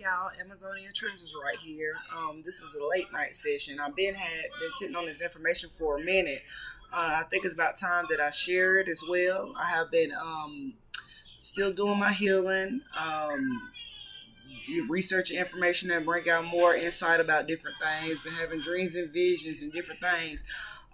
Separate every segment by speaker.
Speaker 1: y'all, Amazonia Treasures right here. This is a late night session. I've been sitting on this information for a minute. I think it's about time that I share it as well. I have been still doing my healing, researching information and bring out more insight about different things. Been having dreams and visions and different things.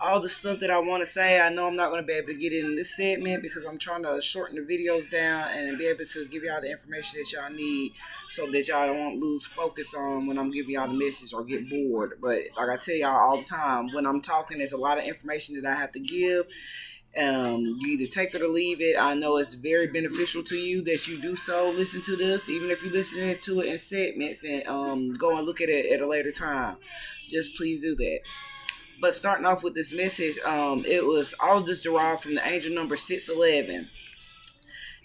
Speaker 1: All the stuff that I want to say, I know I'm not going to be able to get in this segment because I'm trying to shorten the videos down and be able to give y'all the information that y'all need so that y'all won't lose focus on when I'm giving y'all the message or get bored. But like I tell y'all all the time, when I'm talking, there's a lot of information that I have to give. You either take it or leave it. I know it's very beneficial to you that you do so. Listen to this, even if you listen to it in segments and go and look at it at a later time. Just please do that. But starting off with this message, it was all this derived from the angel number 611.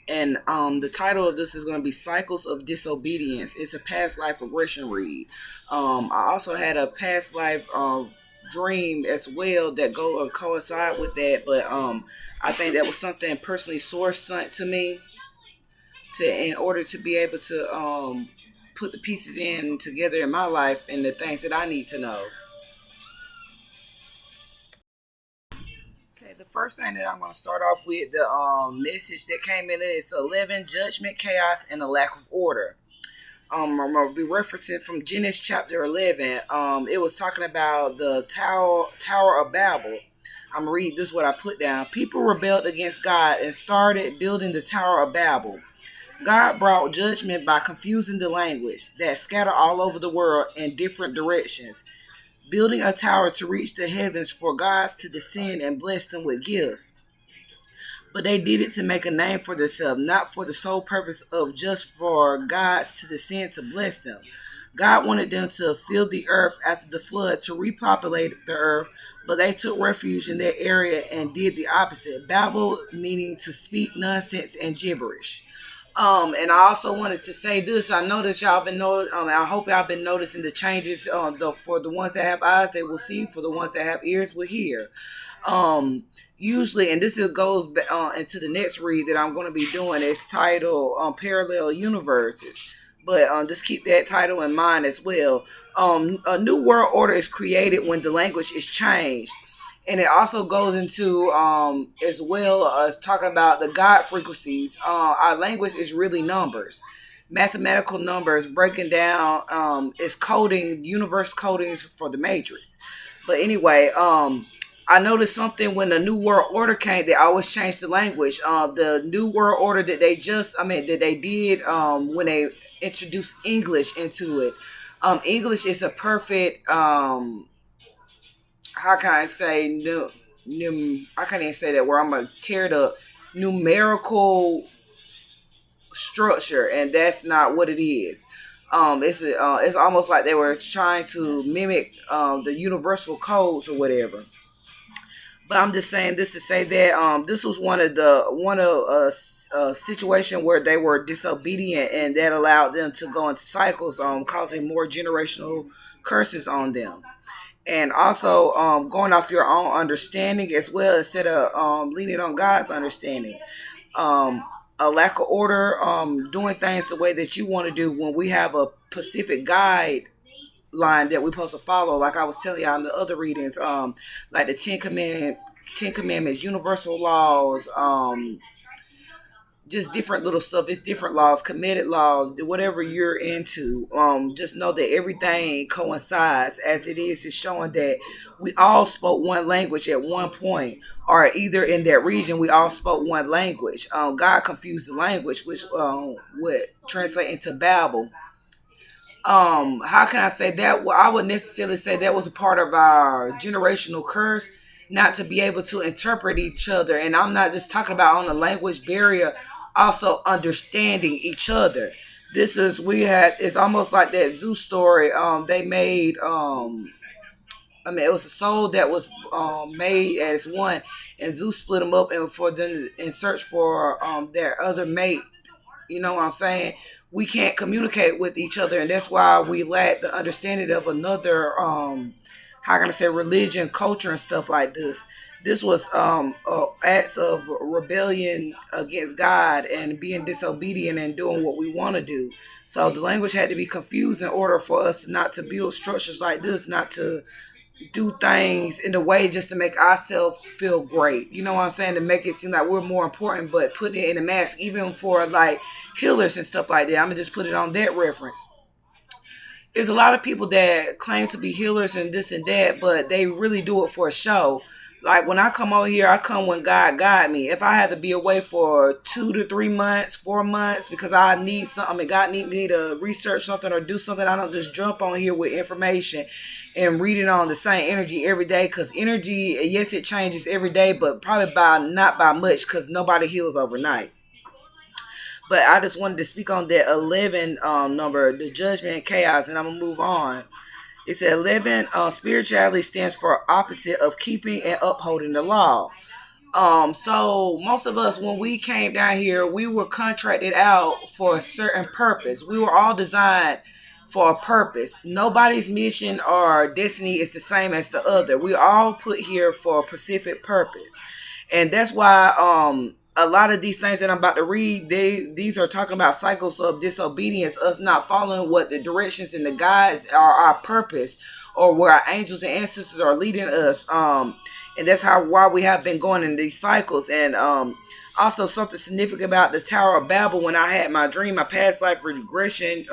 Speaker 1: And the title of this is going to be Cycles of Disobedience. It's a past life regression read. I also had a past life dream as well that go and coincide with that. But I think that was something personally source sent to me in order to be able to put the pieces in together in my life and the things that I need to know. Okay, the first thing that I'm going to start off with, the message that came in is 11, judgment, chaos, and a lack of order. I'm going to be referencing from Genesis chapter 11. It was talking about the Tower of Babel. I'm going to read this what I put down. People rebelled against God and started building the Tower of Babel. God brought judgment by confusing the language that scattered all over the world in different directions, building a tower to reach the heavens for gods to descend and bless them with gifts. But they did it to make a name for themselves, not for the sole purpose of just for gods to descend to bless them. God wanted them to fill the earth after the flood to repopulate the earth, but they took refuge in that area and did the opposite. Babel meaning to speak nonsense and gibberish. And I also wanted to say this. I know that y'all been I hope y'all been noticing the changes. For the ones that have eyes, they will see. For the ones that have ears, will hear. Usually, and goes into the next read that I'm going to be doing. It's titled "Parallel Universes." But just keep that title in mind as well. A new world order is created when the language is changed. And it also goes into as well as talking about the God frequencies. Our language is really numbers, mathematical numbers breaking down is coding, universe codings for the matrix. But anyway, I noticed something when the New World Order came. They always changed the language. The New World Order that they did when they introduced English into it. English is a perfect. How can I say I can't even say that word. I'm gonna tear it up. Numerical structure, and that's not what it is. It's almost like they were trying to mimic the universal codes or whatever. But I'm just saying this to say that this was one of a situation where they were disobedient, and that allowed them to go into cycles, causing more generational curses on them. And also going off your own understanding as well instead of leaning on God's understanding. A lack of order, doing things the way that you want to do when we have a specific guideline that we're supposed to follow. Like I was telling y'all in the other readings, like the Ten Commandments, universal laws, just different little stuff. It's different laws, committed laws, whatever you're into. Just know that everything coincides as it is. It's showing that we all spoke one language at one point, or either in that region we all spoke one language. God confused the language, which would translate into Babel. How can I say that? Well, I would necessarily say that was a part of our generational curse, not to be able to interpret each other. And I'm not just talking about on the language barrier, also understanding each other. It's almost like that Zeus story. They made, it was a soul that was made as one, and Zeus split them up and for them in search for their other mate. You know what I'm saying? We can't communicate with each other, and that's why we lack the understanding of another how can I say, religion, culture, and stuff like this. This was acts of rebellion against God and being disobedient and doing what we want to do. So the language had to be confused in order for us not to build structures like this, not to do things in a way just to make ourselves feel great. You know what I'm saying? To make it seem like we're more important, but putting it in a mask, even for like healers and stuff like that. I'm gonna just put it on that reference. There's a lot of people that claim to be healers and this and that, but they really do it for a show. Like when I come over here, I come when God guide me. If I had to be away for 2 to 3 months, 4 months, because I need something, I mean, God need me to research something or do something, I don't just jump on here with information and read it on the same energy every day. Because energy, yes, it changes every day, but probably by not by much, because nobody heals overnight. But I just wanted to speak on that 11 number, the judgment and chaos, and I'm going to move on. It said 11 spirituality stands for opposite of keeping and upholding the law. So most of us, when we came down here, we were contracted out for a certain purpose. We were all designed for a purpose. Nobody's mission or destiny is the same as the other. We all put here for a specific purpose. And that's why a lot of these things that I'm about to read, these are talking about cycles of disobedience, us not following what the directions and the guides are, our purpose, or where our angels and ancestors are leading us. And that's how why we have been going in these cycles. And also something significant about the Tower of Babel. When I had my dream, my past life regression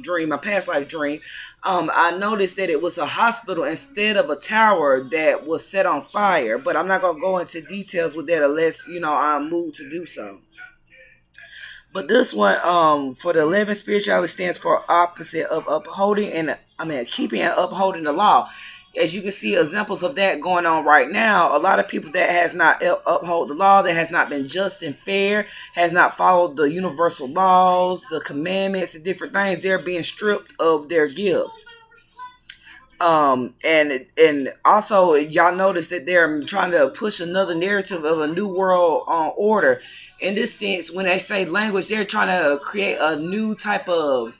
Speaker 1: dream, my past life dream, I noticed that it was a hospital instead of a tower that was set on fire. But I'm not gonna go into details with that unless I'm moved to do so. But this one, for the 11, spirituality stands for opposite of upholding and keeping and upholding the law. As you can see, examples of that going on right now. A lot of people that has not uphold the law, that has not been just and fair, has not followed the universal laws, the commandments, and different things. They're being stripped of their gifts. And also y'all notice that they're trying to push another narrative of a new world order. In this sense, when they say language, they're trying to create a new type of,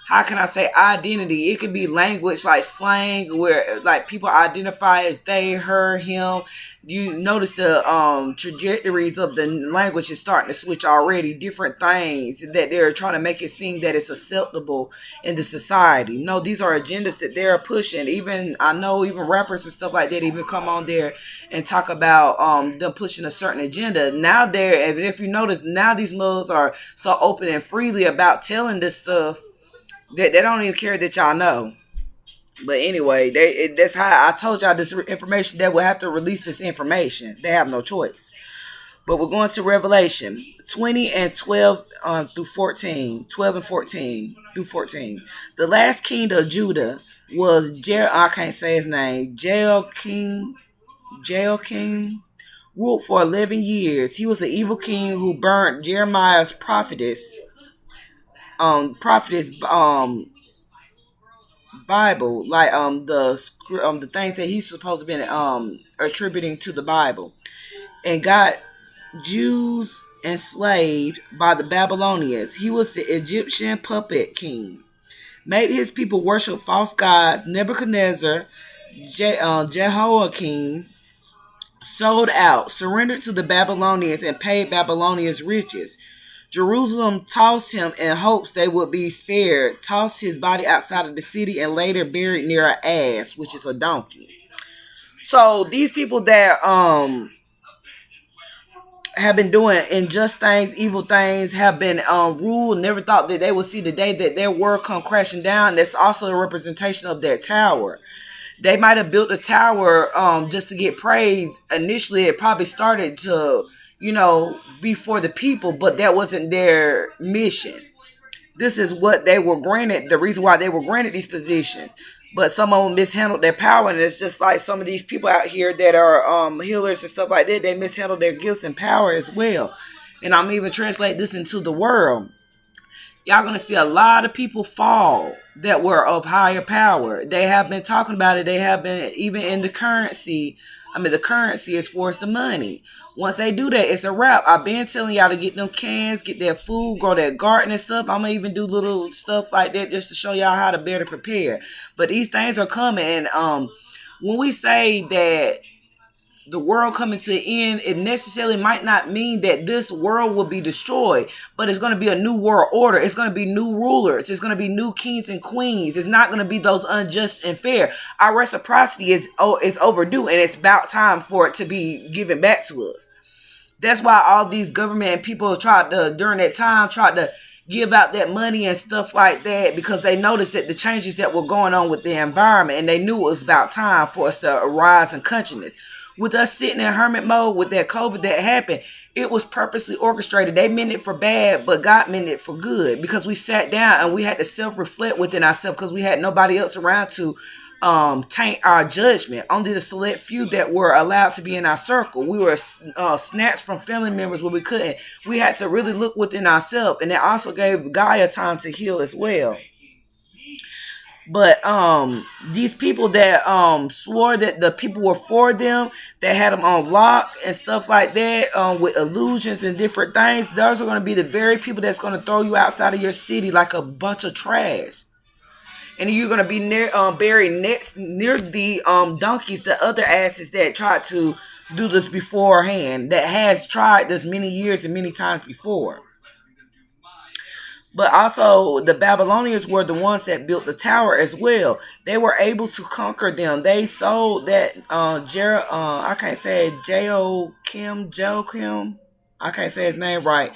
Speaker 1: how can I say, identity. It could be language like slang, where like people identify as they, her, him. You notice the trajectories of the language is starting to switch already. Different things that they're trying to make it seem that it's acceptable in the society. No, these are agendas that they're pushing. Even I know even rappers and stuff like that even come on there and talk about them pushing a certain agenda. Now they're, and if you notice, now these mugs are so open and freely about telling this stuff they don't even care that y'all know. But anyway, that's how I told y'all this information. They will have to release this information. They have no choice. But we're going to Revelation 20 and 12 through 14. 12 and 14 through 14. The last king of Judah was I can't say his name. Joachim ruled for 11 years. He was an evil king who burnt Jeremiah's prophetess Bible, like the things that he's supposed to be attributing to the Bible, and got Jews enslaved by the Babylonians. He was the Egyptian puppet king, made his people worship false gods. Nebuchadnezzar, Jehoiakim sold out, surrendered to the Babylonians, and paid Babylonians riches. Jerusalem tossed him in hopes they would be spared, tossed his body outside of the city, and later buried near an ass, which is a donkey. So these people that have been doing unjust things, evil things, have been ruled, never thought that they would see the day that their world come crashing down. That's also a representation of that tower. They might have built a tower just to get praise. Initially, it probably started to, be for the people, but that wasn't their mission. This is what they were granted, the reason why they were granted these positions. But some of them mishandled their power, and it's just like some of these people out here that are healers and stuff like that, they mishandle their gifts and power as well. And I'm even translate this into the world. Y'all gonna see a lot of people fall that were of higher power. They have been talking about it. They have been even in the currency. The currency as far as the money. Once they do that, it's a wrap. I've been telling y'all to get them cans, get their food, grow their garden and stuff. I'm gonna even do little stuff like that just to show y'all how to better prepare. But these things are coming, and when we say that the world coming to an end, it necessarily might not mean that this world will be destroyed, but it's going to be a new world order. It's going to be new rulers. It's going to be new kings and queens. It's not going to be those unjust and fair. Our reciprocity is overdue, and it's about time for it to be given back to us. That's why all these government people during that time tried to give out that money and stuff like that, because they noticed that the changes that were going on with the environment, and they knew it was about time for us to arise in consciousness. With us sitting in hermit mode with that COVID that happened, it was purposely orchestrated. They meant it for bad, but God meant it for good, because we sat down and we had to self-reflect within ourselves, because we had nobody else around to taint our judgment. Only the select few that were allowed to be in our circle. We were snatched from family members where we couldn't. We had to really look within ourselves, and that also gave Gaia time to heal as well. But these people that swore that the people were for them, that had them on lock and stuff like that, with illusions and different things, those are going to be the very people that's going to throw you outside of your city like a bunch of trash. And you're going to be buried near the donkeys, the other asses that tried to do this beforehand, that has tried this many years and many times before. But also, the Babylonians were the ones that built the tower as well. They were able to conquer them. They sold that I can't say it, Joachim. I can't say his name right.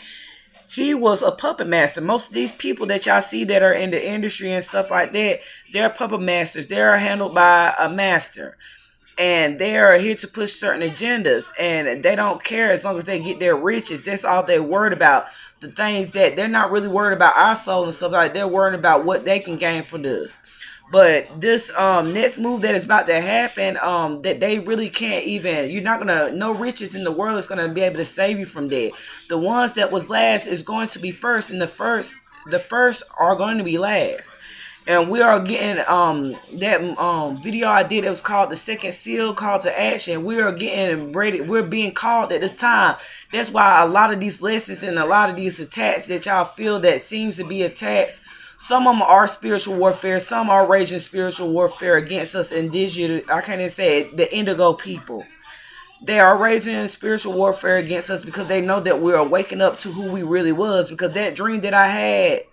Speaker 1: He was a puppet master. Most of these people that y'all see that are in the industry and stuff like that, they're puppet masters. They're handled by a master. And they are here to push certain agendas, and they don't care as long as they get their riches. That's all they're worried about. The things that they're not really worried about our soul and stuff like that. They're worried about what they can gain from this. But this next move that is about to happen, that they really can't even, you're not gonna, no riches in the world is gonna be able to save you from that. The ones that was last is going to be first, and the first are going to be last. And we are getting that video I did. It was called the second seal, call to action. We are getting ready. We're being called at this time. That's why a lot of these lessons and a lot of these attacks that y'all feel that seems to be attacks, some of them are spiritual warfare. Some are raging spiritual warfare against us. Indigenous, I can't even say it, the indigo people. They are raising spiritual warfare against us because they know that we're waking up to who we really was. Because that dream that I had,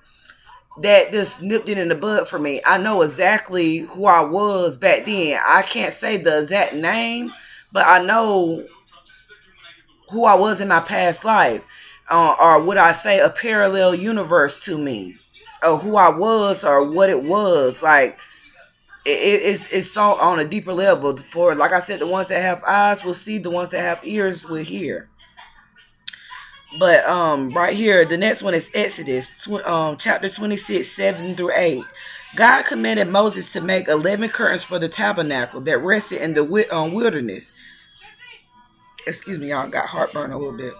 Speaker 1: that just nipped it in the bud for me. I know exactly who I was back then. I can't say the exact name, but I know who I was in my past life. Or would I say a parallel universe to me, or who I was, or what it was. Like, it's so on a deeper level. For, like I said, the ones that have eyes will see, the ones that have ears will hear. But right here, the next one is Exodus, chapter 26, 7 through 8. God commanded Moses to make 11 curtains for the tabernacle that rested in the wilderness. Excuse me, y'all, got heartburn a little bit.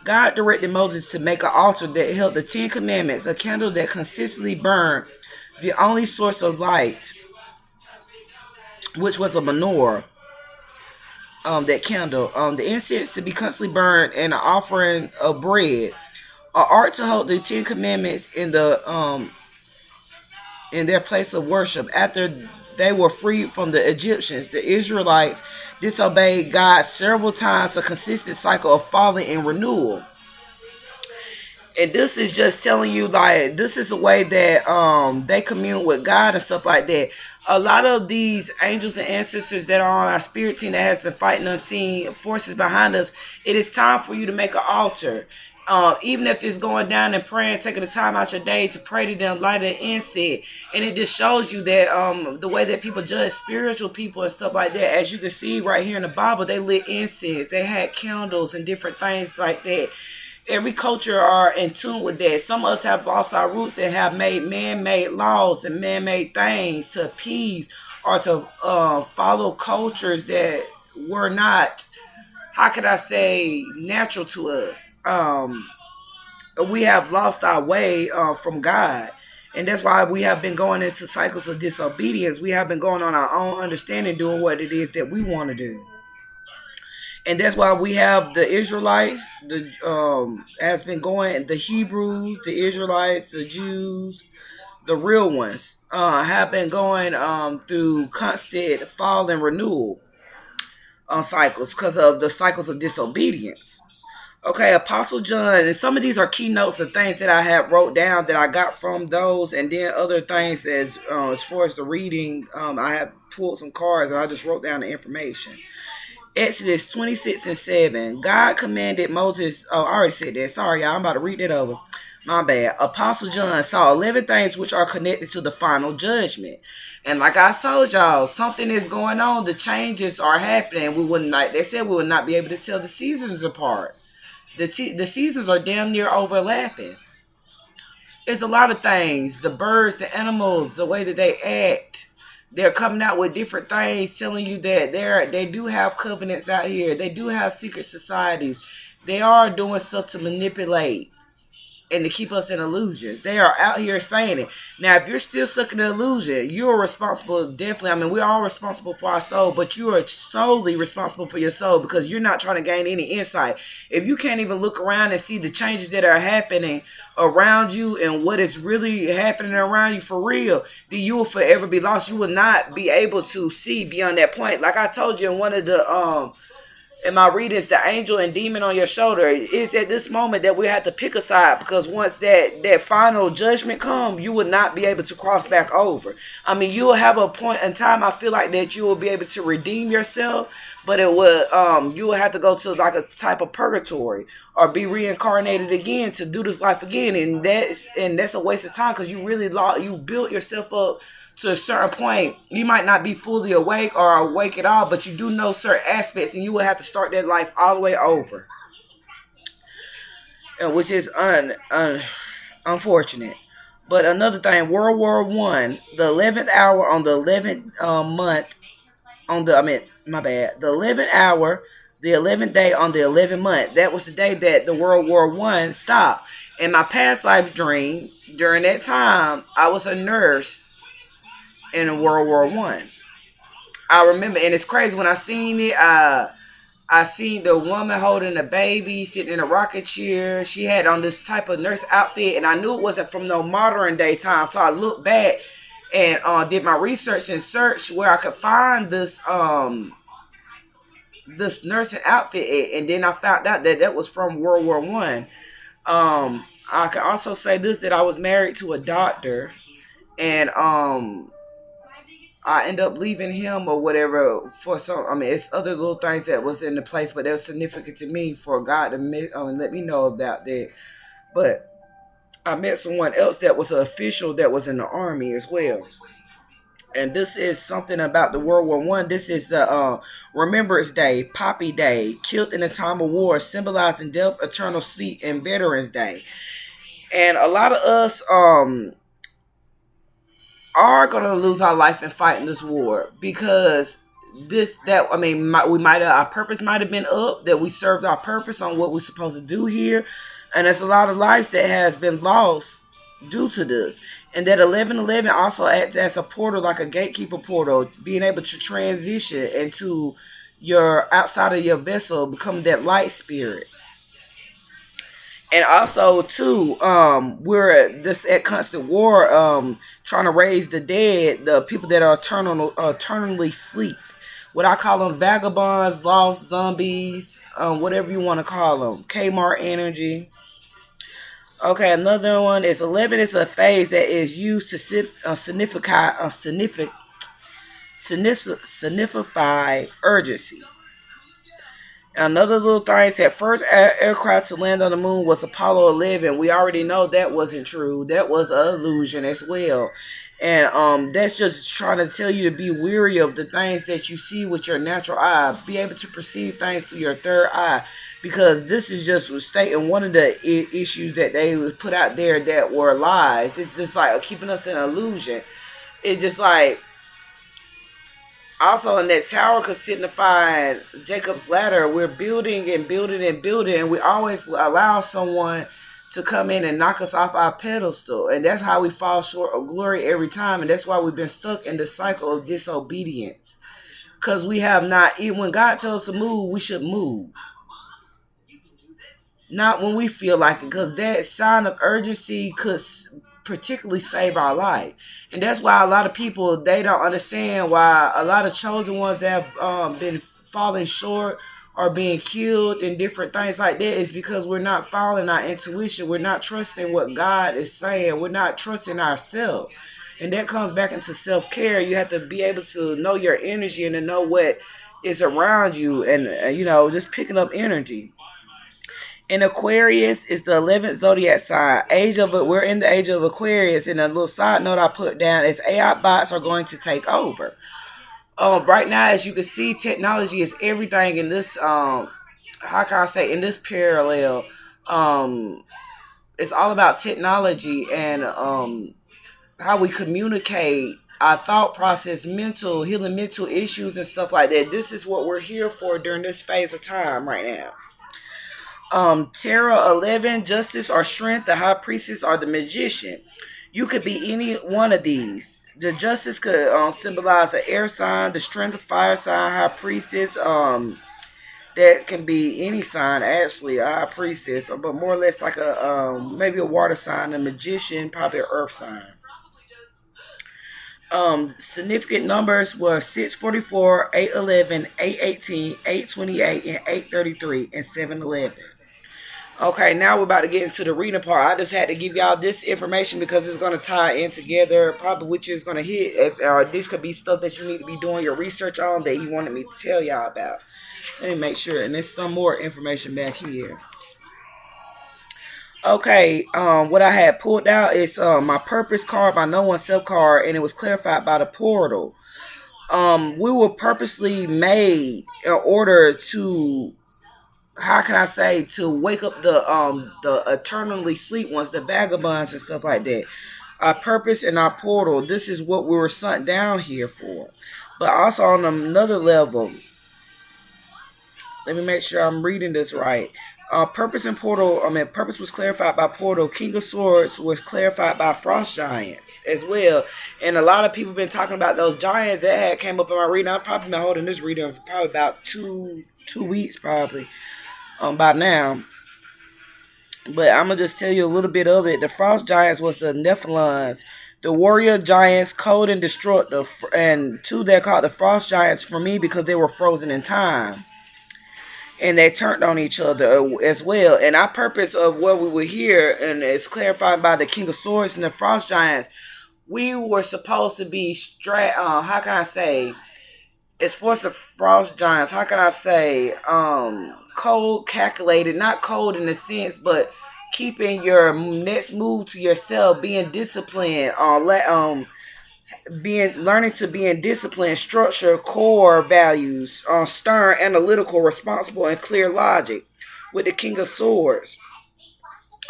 Speaker 1: God directed Moses to make an altar that held the 10 commandments, a candle that consistently burned, the only source of light, which was a menorah. That candle, the incense to be constantly burned, and an offering of bread, an ark to hold the 10 commandments in their place of worship. After they were freed from the Egyptians, the Israelites disobeyed God several times, a consistent cycle of falling and renewal. And this is just telling you, like, this is a way that they commune with God and stuff like that. A lot of these angels and ancestors that are on our spirit team that has been fighting unseen forces behind us, it is time for you to make an altar. Even if it's going down and praying, taking the time out your day to pray to them, light an incense. And it just shows you that the way that people judge spiritual people and stuff like that, as you can see right here in the Bible, they lit incense, they had candles and different things like that. Every culture are in tune with that. Some of us have lost our roots and have made man-made laws and man-made things to appease or to follow cultures that were not, how could I say, natural to us. We have lost our way from God. And that's why we have been going into cycles of disobedience. We have been going on our own understanding, doing what it is that we want to do. And that's why we have the Israelites, has been going, the Hebrews, the Israelites, the Jews, the real ones, have been going through constant fall and renewal cycles because of the cycles of disobedience. Okay, Apostle John, and some of these are keynotes of things that I have wrote down that I got from those, and then other things as far as the reading, I have pulled some cards and I just wrote down the information. Exodus 26:7. God commanded Moses. Oh, I already said that. Sorry, y'all. I'm about to read it over. My bad. Apostle John saw 11 things which are connected to the final judgment. And like I told y'all, something is going on. The changes are happening. We wouldn't like. They said we would not be able to tell the seasons apart. The seasons are damn near overlapping. It's a lot of things. The birds, the animals, the way that they act. They're coming out with different things, telling you that they do have covenants out here. They do have secret societies. They are doing stuff to manipulate and to keep us in illusions. They are out here saying it. Now, if you're still stuck in the illusion, you're responsible, definitely. I mean, we're all responsible for our soul, but you are solely responsible for your soul because you're not trying to gain any insight. If you can't even look around and see the changes that are happening around you and what is really happening around you for real, then you will forever be lost. You will not be able to see beyond that point. Like I told you in one of the in my readings, the angel and demon on your shoulder, is at this moment that we have to pick a side, because once that final judgment come, you will not be able to cross back over. I mean, you will have a point in time, I feel like, that you will be able to redeem yourself, but it will you will have to go to like a type of purgatory or be reincarnated again to do this life again, and that's a waste of time because you built yourself up to a certain point. You might not be fully awake or awake at all, but you do know certain aspects, and you will have to start that life all the way over, which is unfortunate. But another thing, World War I, the 11th hour on the 11th month on the, I mean, my bad, the 11th hour, the 11th day on the 11th month. That was the day that the World War I stopped. In my past life dream, during that time, I was a nurse in World War I. I remember, and it's crazy when I seen it. I seen the woman holding a baby, sitting in a rocket chair. She had on this type of nurse outfit, and I knew it wasn't from no modern day time. So I looked back and did my research and search where I could find this nursing outfit at, and then I found out that that was from World War I. I can also say this, that I was married to a doctor, and I end up leaving him or whatever for some. I mean, it's other little things that was in the place, but that was significant to me for God to let me know about that. But I met someone else that was an official that was in the army as well. And this is something about the World War I. This is the Remembrance Day, Poppy Day, killed in the time of war, symbolizing death, eternal sleep, and Veterans Day. And a lot of us are gonna lose our life in fighting this war, because we might have, our purpose might have been up, that we served our purpose on what we're supposed to do here, and there's a lot of lives that has been lost due to this. And that 1111 also acts as a portal, like a gatekeeper portal, being able to transition into your outside of your vessel, become that light spirit. And also too, we're just at constant war, trying to raise the dead, the people that are eternally sleep. What I call them, vagabonds, lost zombies, whatever you want to call them. Kmart energy. Okay, another one is 11. It's a phase that is used to signify urgency. Another little thing said, first aircraft to land on the moon was Apollo 11. We already know that wasn't true. That was an illusion as well. And that's just trying to tell you to be weary of the things that you see with your natural eye. Be able to perceive things through your third eye. Because this is just stating one of the issues that they put out there that were lies. It's just like keeping us in illusion. It's just like, also in that tower could signify Jacob's ladder. We're building and building and building, and we always allow someone to come in and knock us off our pedestal. And that's how we fall short of glory every time. And that's why we've been stuck in the cycle of disobedience. Because we have not, even when God tells us to move, we should move. Not when we feel like it. Because that sign of urgency could particularly save our life. And that's why a lot of people, they don't understand why a lot of chosen ones that have been falling short or being killed and different things like that is because we're not following our intuition. We're not trusting what God is saying. We're not trusting ourselves. And that comes back into self-care. You have to be able to know your energy and to know what is around you, and just picking up energy. And Aquarius is the 11th zodiac sign. We're in the age of Aquarius. And a little side note I put down is AI bots are going to take over. Right now, as you can see, technology is everything in this. How can I say, in this parallel? It's all about technology and how we communicate, our thought process, healing mental issues and stuff like that. This is what we're here for during this phase of time right now. Terra 11, justice or strength, the high priestess or the magician. You could be any one of these. The justice could symbolize an air sign, the strength of fire sign, high priestess. That can be any sign actually, a high priestess, but more or less like a maybe a water sign, a magician, probably an earth sign. Significant numbers were 644, 811, 818, 828, and 833, and 711. Okay, now we're about to get into the reading part. I just had to give y'all this information because it's going to tie in together, probably which is going to hit. This could be stuff that you need to be doing your research on that he wanted me to tell y'all about. Let me make sure. And there's some more information back here. Okay, what I had pulled out is my purpose card, my no one self card, and it was clarified by the portal. We were purposely made in order to, how can I say, to wake up the eternally sleep ones, the vagabonds and stuff like that. Our purpose and our portal, this is what we were sent down here for. But also on another level, let me make sure I'm reading this right. Purpose and portal, purpose was clarified by portal. King of Swords was clarified by frost giants as well. And a lot of people been talking about those giants that had came up in my reading. I've probably been holding this reading for probably about two weeks probably by now. But I'm going to just tell you a little bit of it. The frost giants was the Nephilims. The warrior giants, cold and destructive. And two, they're called the frost giants for me because they were frozen in time. And they turned on each other as well. And our purpose of what we were here, and it's clarified by the King of Swords and the Frost Giants, we were supposed to be how can I say? It's for the Frost Giants. How can I say? Cold, calculated, not cold in a sense, but keeping your next move to yourself, being disciplined, learning to be in discipline, structure, core values, stern, analytical, responsible, and clear logic with the King of Swords.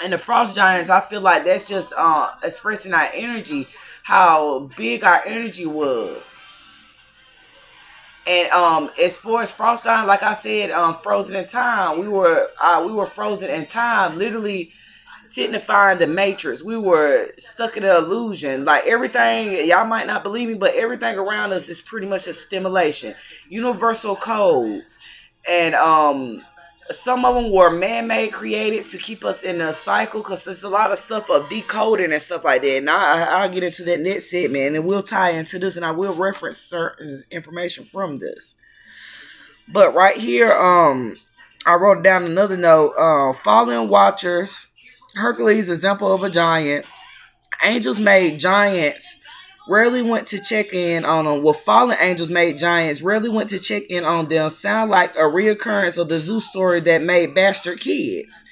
Speaker 1: And the Frost Giants, I feel like that's just expressing our energy, how big our energy was. And as far as Frost Giant, like I said, frozen in time, we were frozen in time, literally signifying the matrix. We were stuck in an illusion. Like everything, y'all might not believe me, but everything around us is pretty much a stimulation. Universal codes. And some of them were man-made, created to keep us in a cycle, because there's a lot of stuff of decoding and stuff like that. And I'll get into that next segment, and we'll tie into this, and I will reference certain information from this. But right here, I wrote down another note. Fallen Watchers, Hercules, example of a giant. Angels made giants, rarely went to check in on them. Well, fallen angels made giants, rarely went to check in on them. Sound like a reoccurrence of the Zeus story that made bastard kids.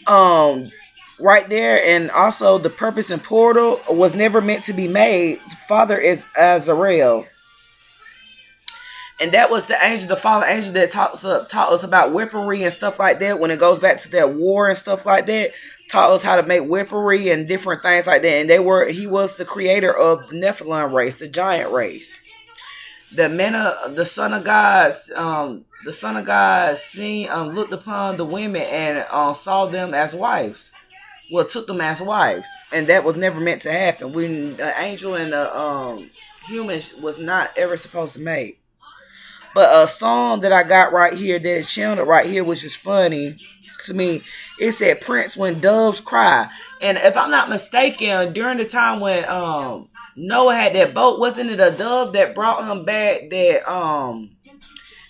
Speaker 1: Right there, and also the purpose and portal was never meant to be made. Father is Azrael. And that was the angel, the fallen angel that taught us about weaponry and stuff like that. When it goes back to that war and stuff like that, taught us how to make weaponry and different things like that. And he was the creator of the Nephilim race, the giant race. The son of God, seen, looked upon the women and saw them as wives. Well, took them as wives, and that was never meant to happen. When the angel and the human was not ever supposed to mate. But a song that I got right here, that channeled right here, which is funny to me, it said, Prince, when doves cry. And if I'm not mistaken, during the time when Noah had that boat, wasn't it a dove that brought him back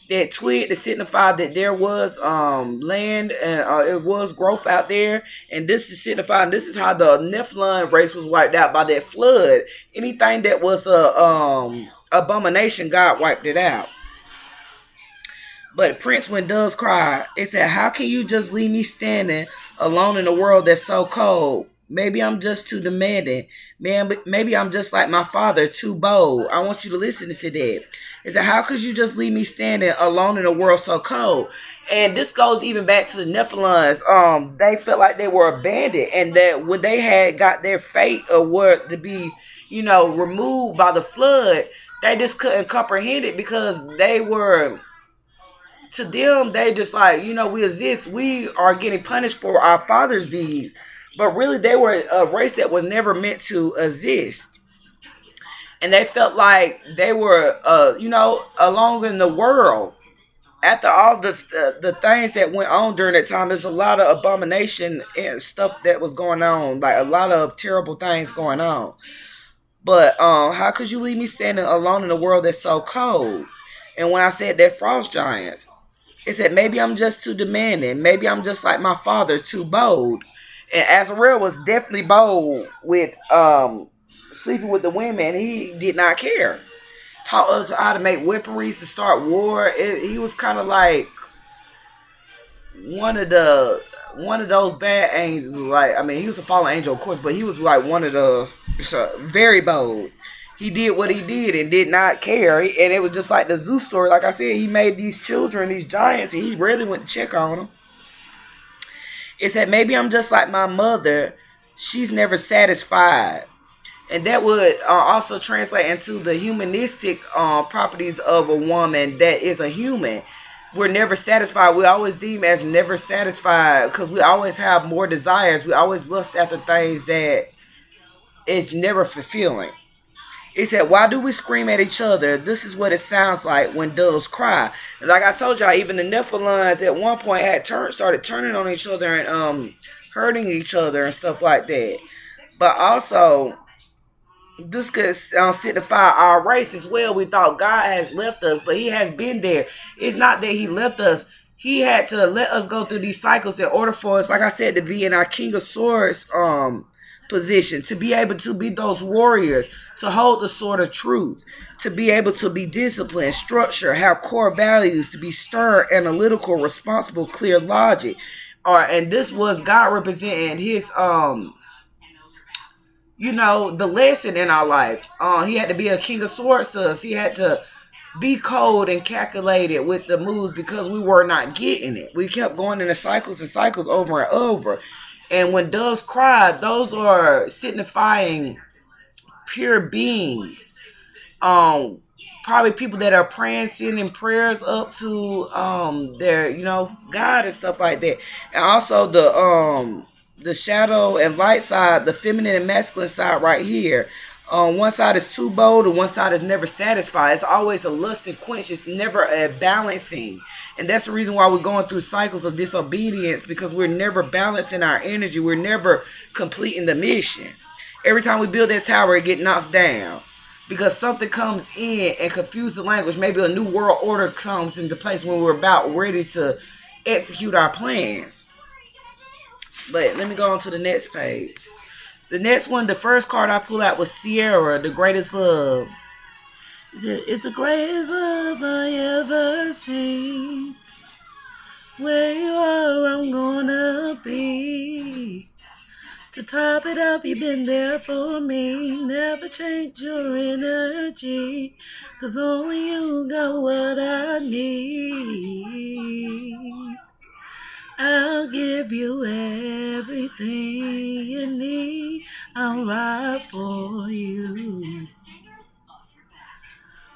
Speaker 1: that twig to signify that there was land and it was growth out there, and this is signifying this is how the Nephilim race was wiped out by that flood. Anything that was a abomination, God wiped it out. But Prince, when doves cry, it said, "How can you just leave me standing alone in a world that's so cold? Maybe I'm just too demanding. Man, but maybe I'm just like my father, too bold." I want you to listen to that. It said, "How could you just leave me standing alone in a world so cold?" And this goes even back to the Nephilims. They felt like they were abandoned, and that when they had got their fate or were to be, removed by the flood, they just couldn't comprehend it because they were, to them, they just like, we exist. We are getting punished for our father's deeds. But really, they were a race that was never meant to exist. And they felt like they were, alone in the world. After all the things that went on during that time, there's a lot of abomination and stuff that was going on. Like a lot of terrible things going on. But how could you leave me standing alone in a world that's so cold? And when I said that frost giants, it said, maybe I'm just too demanding. Maybe I'm just like my father, too bold. And Azrael was definitely bold with sleeping with the women. He did not care. Taught us how to make weaponries to start war. He was kind of like one of those bad angels. Like, I mean, he was a fallen angel, of course, but he was like one of the very bold. He did what he did and did not care. And it was just like the Zeus story. Like I said, he made these children, these giants, and he really went to check on them. It said, maybe I'm just like my mother. She's never satisfied. And that would also translate into the humanistic properties of a woman that is a human. We're never satisfied. We always deem as never satisfied because we always have more desires. We always lust after things that is never fulfilling. It said, why do we scream at each other? This is what it sounds like when doves cry. And like I told y'all, even the Nephilims at one point had started turning on each other and hurting each other and stuff like that. But also, this could signify our race as well. We thought God has left us, but he has been there. It's not that he left us. He had to let us go through these cycles in order for us, like I said, to be in our King of Swords position, to be able to be those warriors, to hold the sword of truth, to be able to be disciplined, structured, have core values, to be stern, analytical, responsible, clear logic. And this was God representing his the lesson in our life. He had to be a king of swords to us. He had to be cold and calculated with the moves because we were not getting it. We kept going in the cycles and cycles over and over. And when doves cry, those are signifying pure beings. Probably people that are praying, sending prayers up to their, God and stuff like that. And also the shadow and light side, the feminine and masculine side right here. One side is too bold and one side is never satisfied. It's always a lust and quench. It's never a balancing. And that's the reason why we're going through cycles of disobedience, because we're never balancing our energy. We're never completing the mission. Every time we build that tower, it gets knocked down. Because something comes in and confuses the language. Maybe a new world order comes into place when we're about ready to execute our plans. But let me go on to the next page. The next one, the first card I pulled out was Sierra, the greatest love. It said, it's the greatest love I ever seen. Where you are, I'm gonna be. To top it off, you've been there for me. Never change your energy, 'cause only you got what I need. I'll give you everything you need. I'll ride for you.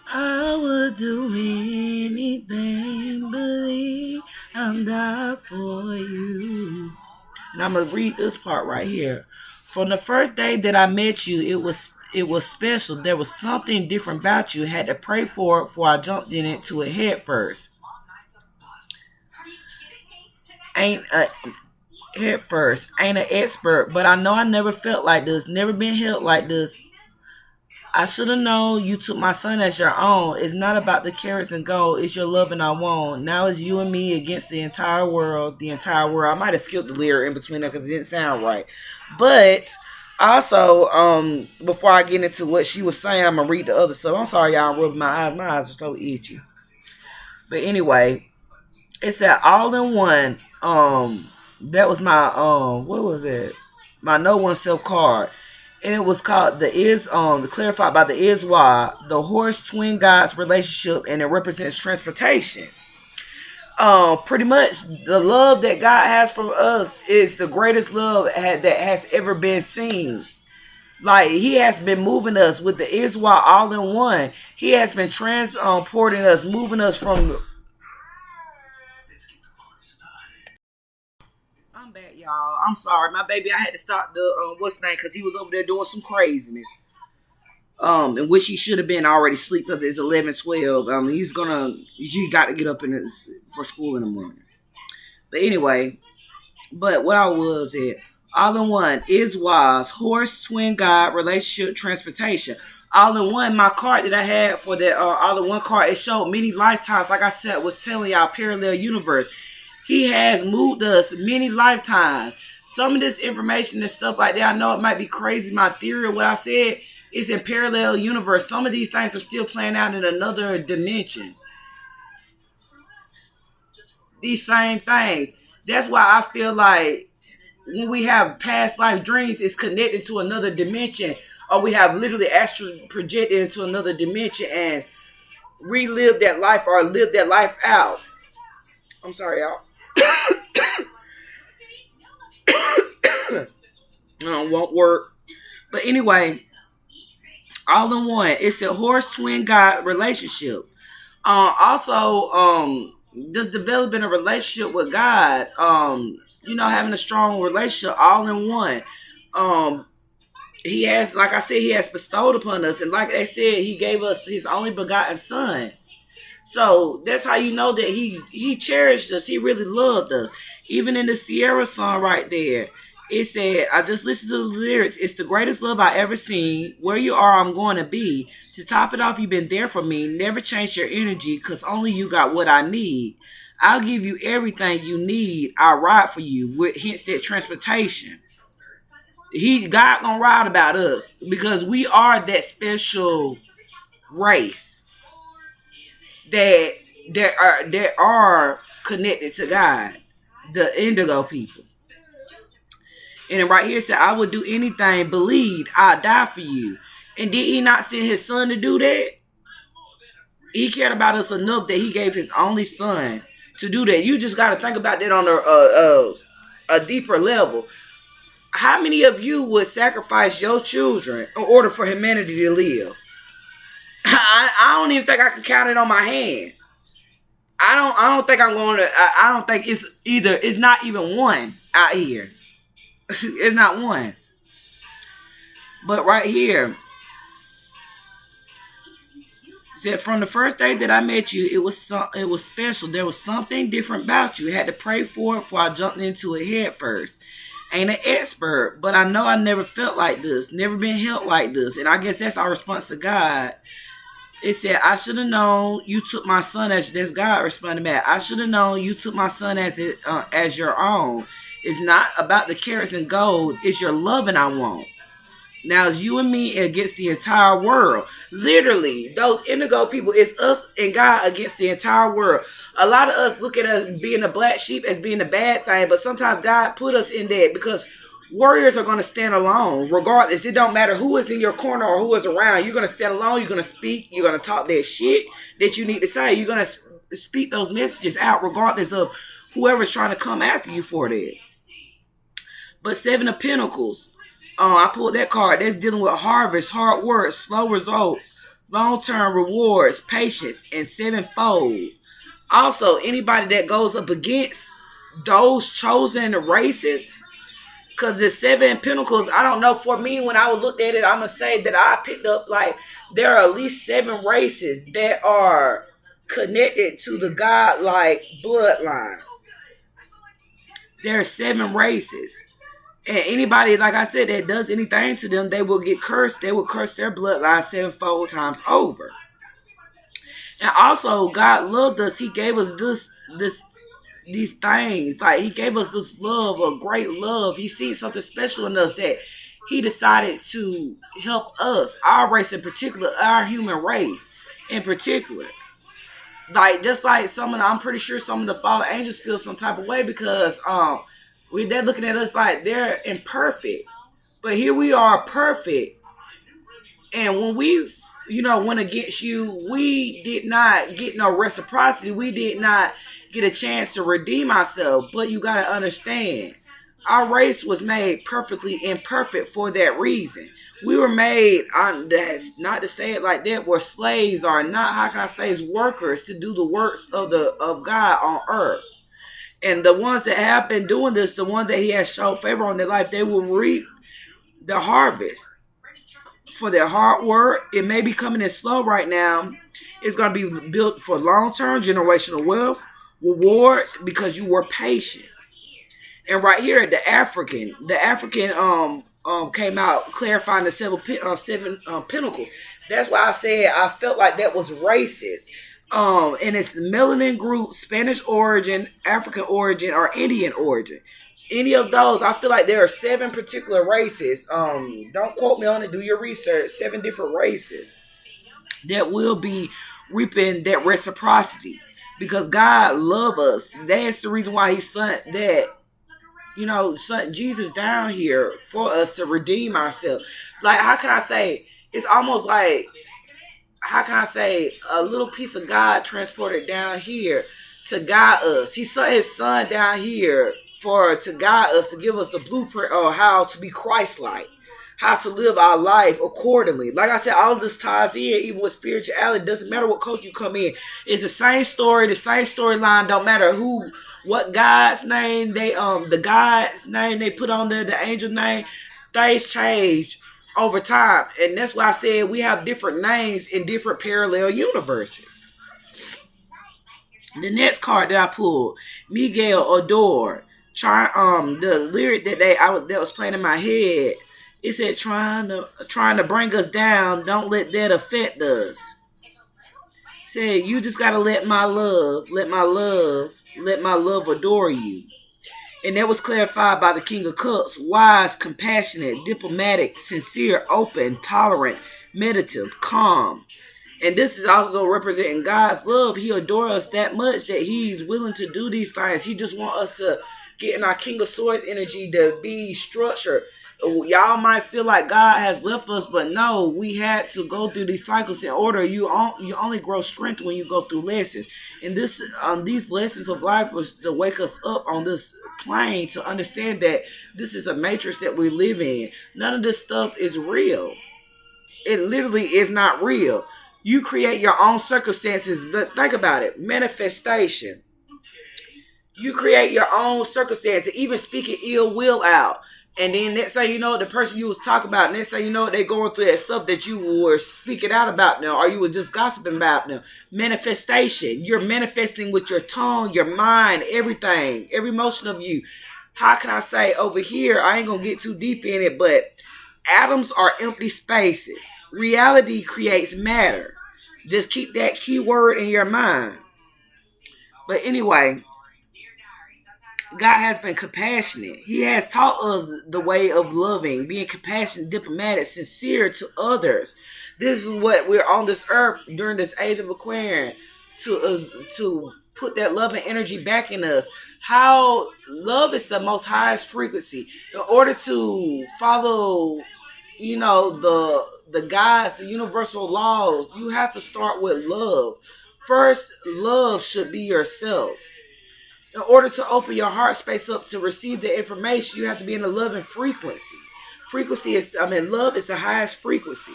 Speaker 1: I would do anything, believe I'll die for you. And I'm gonna read this part right here. From the first day that I met you, it was special. There was something different about you. I had to pray for it before I jumped into it head first. Ain't head first. Ain't an expert, but I know I never felt like this, never been held like this. I should have known you took my son as your own. It's not about the carrots and gold. It's your love and I want. Now it's you and me against the entire world. The entire world. I might have skipped the lyric in between there because it didn't sound right. But also, before I get into what she was saying, I'm gonna read the other stuff. I'm sorry, y'all. I'm rubbing my eyes. My eyes are so itchy. But anyway, it said all in one. That was my what was it? My no one self card, and it was called the clarified by the Iswa, the horse twin gods relationship, and it represents transportation. Pretty much the love that God has for us is the greatest love that has ever been seen. Like he has been moving us with the Iswa all in one. He has been transporting us, moving us from. I'm back, y'all. I'm sorry, my baby. I had to stop the what's the name because he was over there doing some craziness. In which he should have been already asleep because it's 11:12. He got to get up for school in the morning. But anyway, but what I was at all in one is wise horse twin god relationship transportation. All in one, my card that I had for that all in one card, it showed many lifetimes. Like I said, was telling y'all parallel universe. He has moved us many lifetimes. Some of this information and stuff like that, I know it might be crazy. My theory of what I said is in parallel universe. Some of these things are still playing out in another dimension. These same things. That's why I feel like when we have past life dreams, it's connected to another dimension, or we have literally astral projected into another dimension and relive that life or live that life out. I'm sorry, y'all. Won't work. But anyway, all in one. It's a horse twin god relationship. Also, just developing a relationship with God. Having a strong relationship all in one. Um, he has, like I said, he has bestowed upon us, and like I said, he gave us his only begotten son. So that's how you know that he cherished us. He really loved us. Even in the Sierra song right there, it said, I just listened to the lyrics. It's the greatest love I ever seen. Where you are, I'm going to be. To top it off, you've been there for me. Never change your energy, because only you got what I need. I'll give you everything you need. I'll ride for you. With hence that transportation. God gonna ride about us because we are that special race that are connected to God, the indigo people. And right here it said, I would do anything, believe I'll die for you. And did he not send his son to do that? He cared about us enough that he gave his only son to do that. You just got to think about that on a deeper level. How many of you would sacrifice your children in order for humanity to live? I don't even think I can count it on my hand. I don't think I'm going to. I don't think it's either. It's not even one out here. It's not one. But right here, said from the first day that I met you, it was special. There was something different about you. I had to pray for it before I jumped into it head first. Ain't an expert, but I know I never felt like this, never been held like this, and I guess that's our response to God. It said, I should have known you took my son as that's God responding back. I should have known you took my son as your own. It's not about the carrots and gold. It's your love and I want. Now it's you and me against the entire world. Literally, those indigo people, it's us and God against the entire world. A lot of us look at us being a black sheep as being a bad thing, but sometimes God put us in that because warriors are going to stand alone regardless. It don't matter who is in your corner or who is around. You're going to stand alone. You're going to speak. You're going to talk that shit that you need to say. You're going to speak those messages out regardless of whoever's trying to come after you for that. But Seven of Pentacles, I pulled that card. That's dealing with harvest, hard work, slow results, long-term rewards, patience, and sevenfold. Also, anybody that goes up against those chosen races, because the Seven Pentacles, I don't know, for me, when I looked at it, I'm going to say that I picked up, like, there are at least 7 races that are connected to the God-like bloodline. There are 7 races. And anybody, like I said, that does anything to them, they will get cursed. They will curse their bloodline 7-fold times over. And also, God loved us. He gave us these things. Like, He gave us this love, a great love. He seen something special in us that He decided to help us, our race in particular, our human race in particular. Like, just like I'm pretty sure some of the fallen angels feel some type of way because they're looking at us like they're imperfect. But here we are perfect. And when we, went against you, we did not get no reciprocity. We did not get a chance to redeem ourselves. But you got to understand, our race was made perfectly imperfect for that reason. We were made, that's not to say it like that, where slaves are not, how can I say, as workers to do the works of God on earth. And the ones that have been doing this, the ones that He has shown favor on their life, they will reap the harvest for their hard work. It may be coming in slow right now. It's going to be built for long-term generational wealth, rewards, because you were patient. And right here, the African came out clarifying the seven pinnacles. That's why I said I felt like that was racist. And it's melanin group, Spanish origin, African origin, or Indian origin. Any of those, I feel like there are 7 particular races. Don't quote me on it. Do your research. 7 different races that will be reaping that reciprocity because God loves us. That's the reason why He sent that. Sent Jesus down here for us to redeem ourselves. Like, how can I say? It's almost like, how can I say, a little piece of God transported down here to guide us. He sent His Son down here to guide us, to give us the blueprint of how to be Christ-like, how to live our life accordingly. Like I said, all of this ties in, even with spirituality. Doesn't matter what culture you come in. It's the same story, the same storyline. Don't matter what God's name the God's name they put on there, the angel name. Things change over time, and that's why I said we have different names in different parallel universes. The next card that I pulled, Miguel Adore. The lyric that was playing in my head, it said trying to bring us down, don't let that affect us. Said you just gotta let my love adore you. And that was clarified by the King of Cups, wise, compassionate, diplomatic, sincere, open, tolerant, meditative, calm. And this is also representing God's love. He adores us that much that He's willing to do these things. He just wants us to get in our King of Swords energy, to be structured. Y'all might feel like God has left us, but no, we had to go through these cycles in order. You only grow strength when you go through lessons. And these lessons of life was to wake us up on this plane to understand that this is a matrix that we live in. None of this stuff is real. It literally is not real. You create your own circumstances, but think about it. Manifestation. You create your own circumstances, even speaking ill will out. And then next thing you know, the person you was talking about, next thing you know, they going through that stuff that you were speaking out about now, or you were just gossiping about now. Manifestation. You're manifesting with your tongue, your mind, everything, every motion of you. How can I say over here, I ain't going to get too deep in it, but atoms are empty spaces. Reality creates matter. Just keep that key word in your mind. But anyway, God has been compassionate. He has taught us the way of loving, being compassionate, diplomatic, sincere to others. This is what we're on this earth during this age of Aquarian to put that love and energy back in us. How love is the most highest frequency. In order to follow, the guides, the universal laws, you have to start with love. First, love should be yourself. In order to open your heart space up to receive the information, you have to be in a loving frequency. Love is the highest frequency,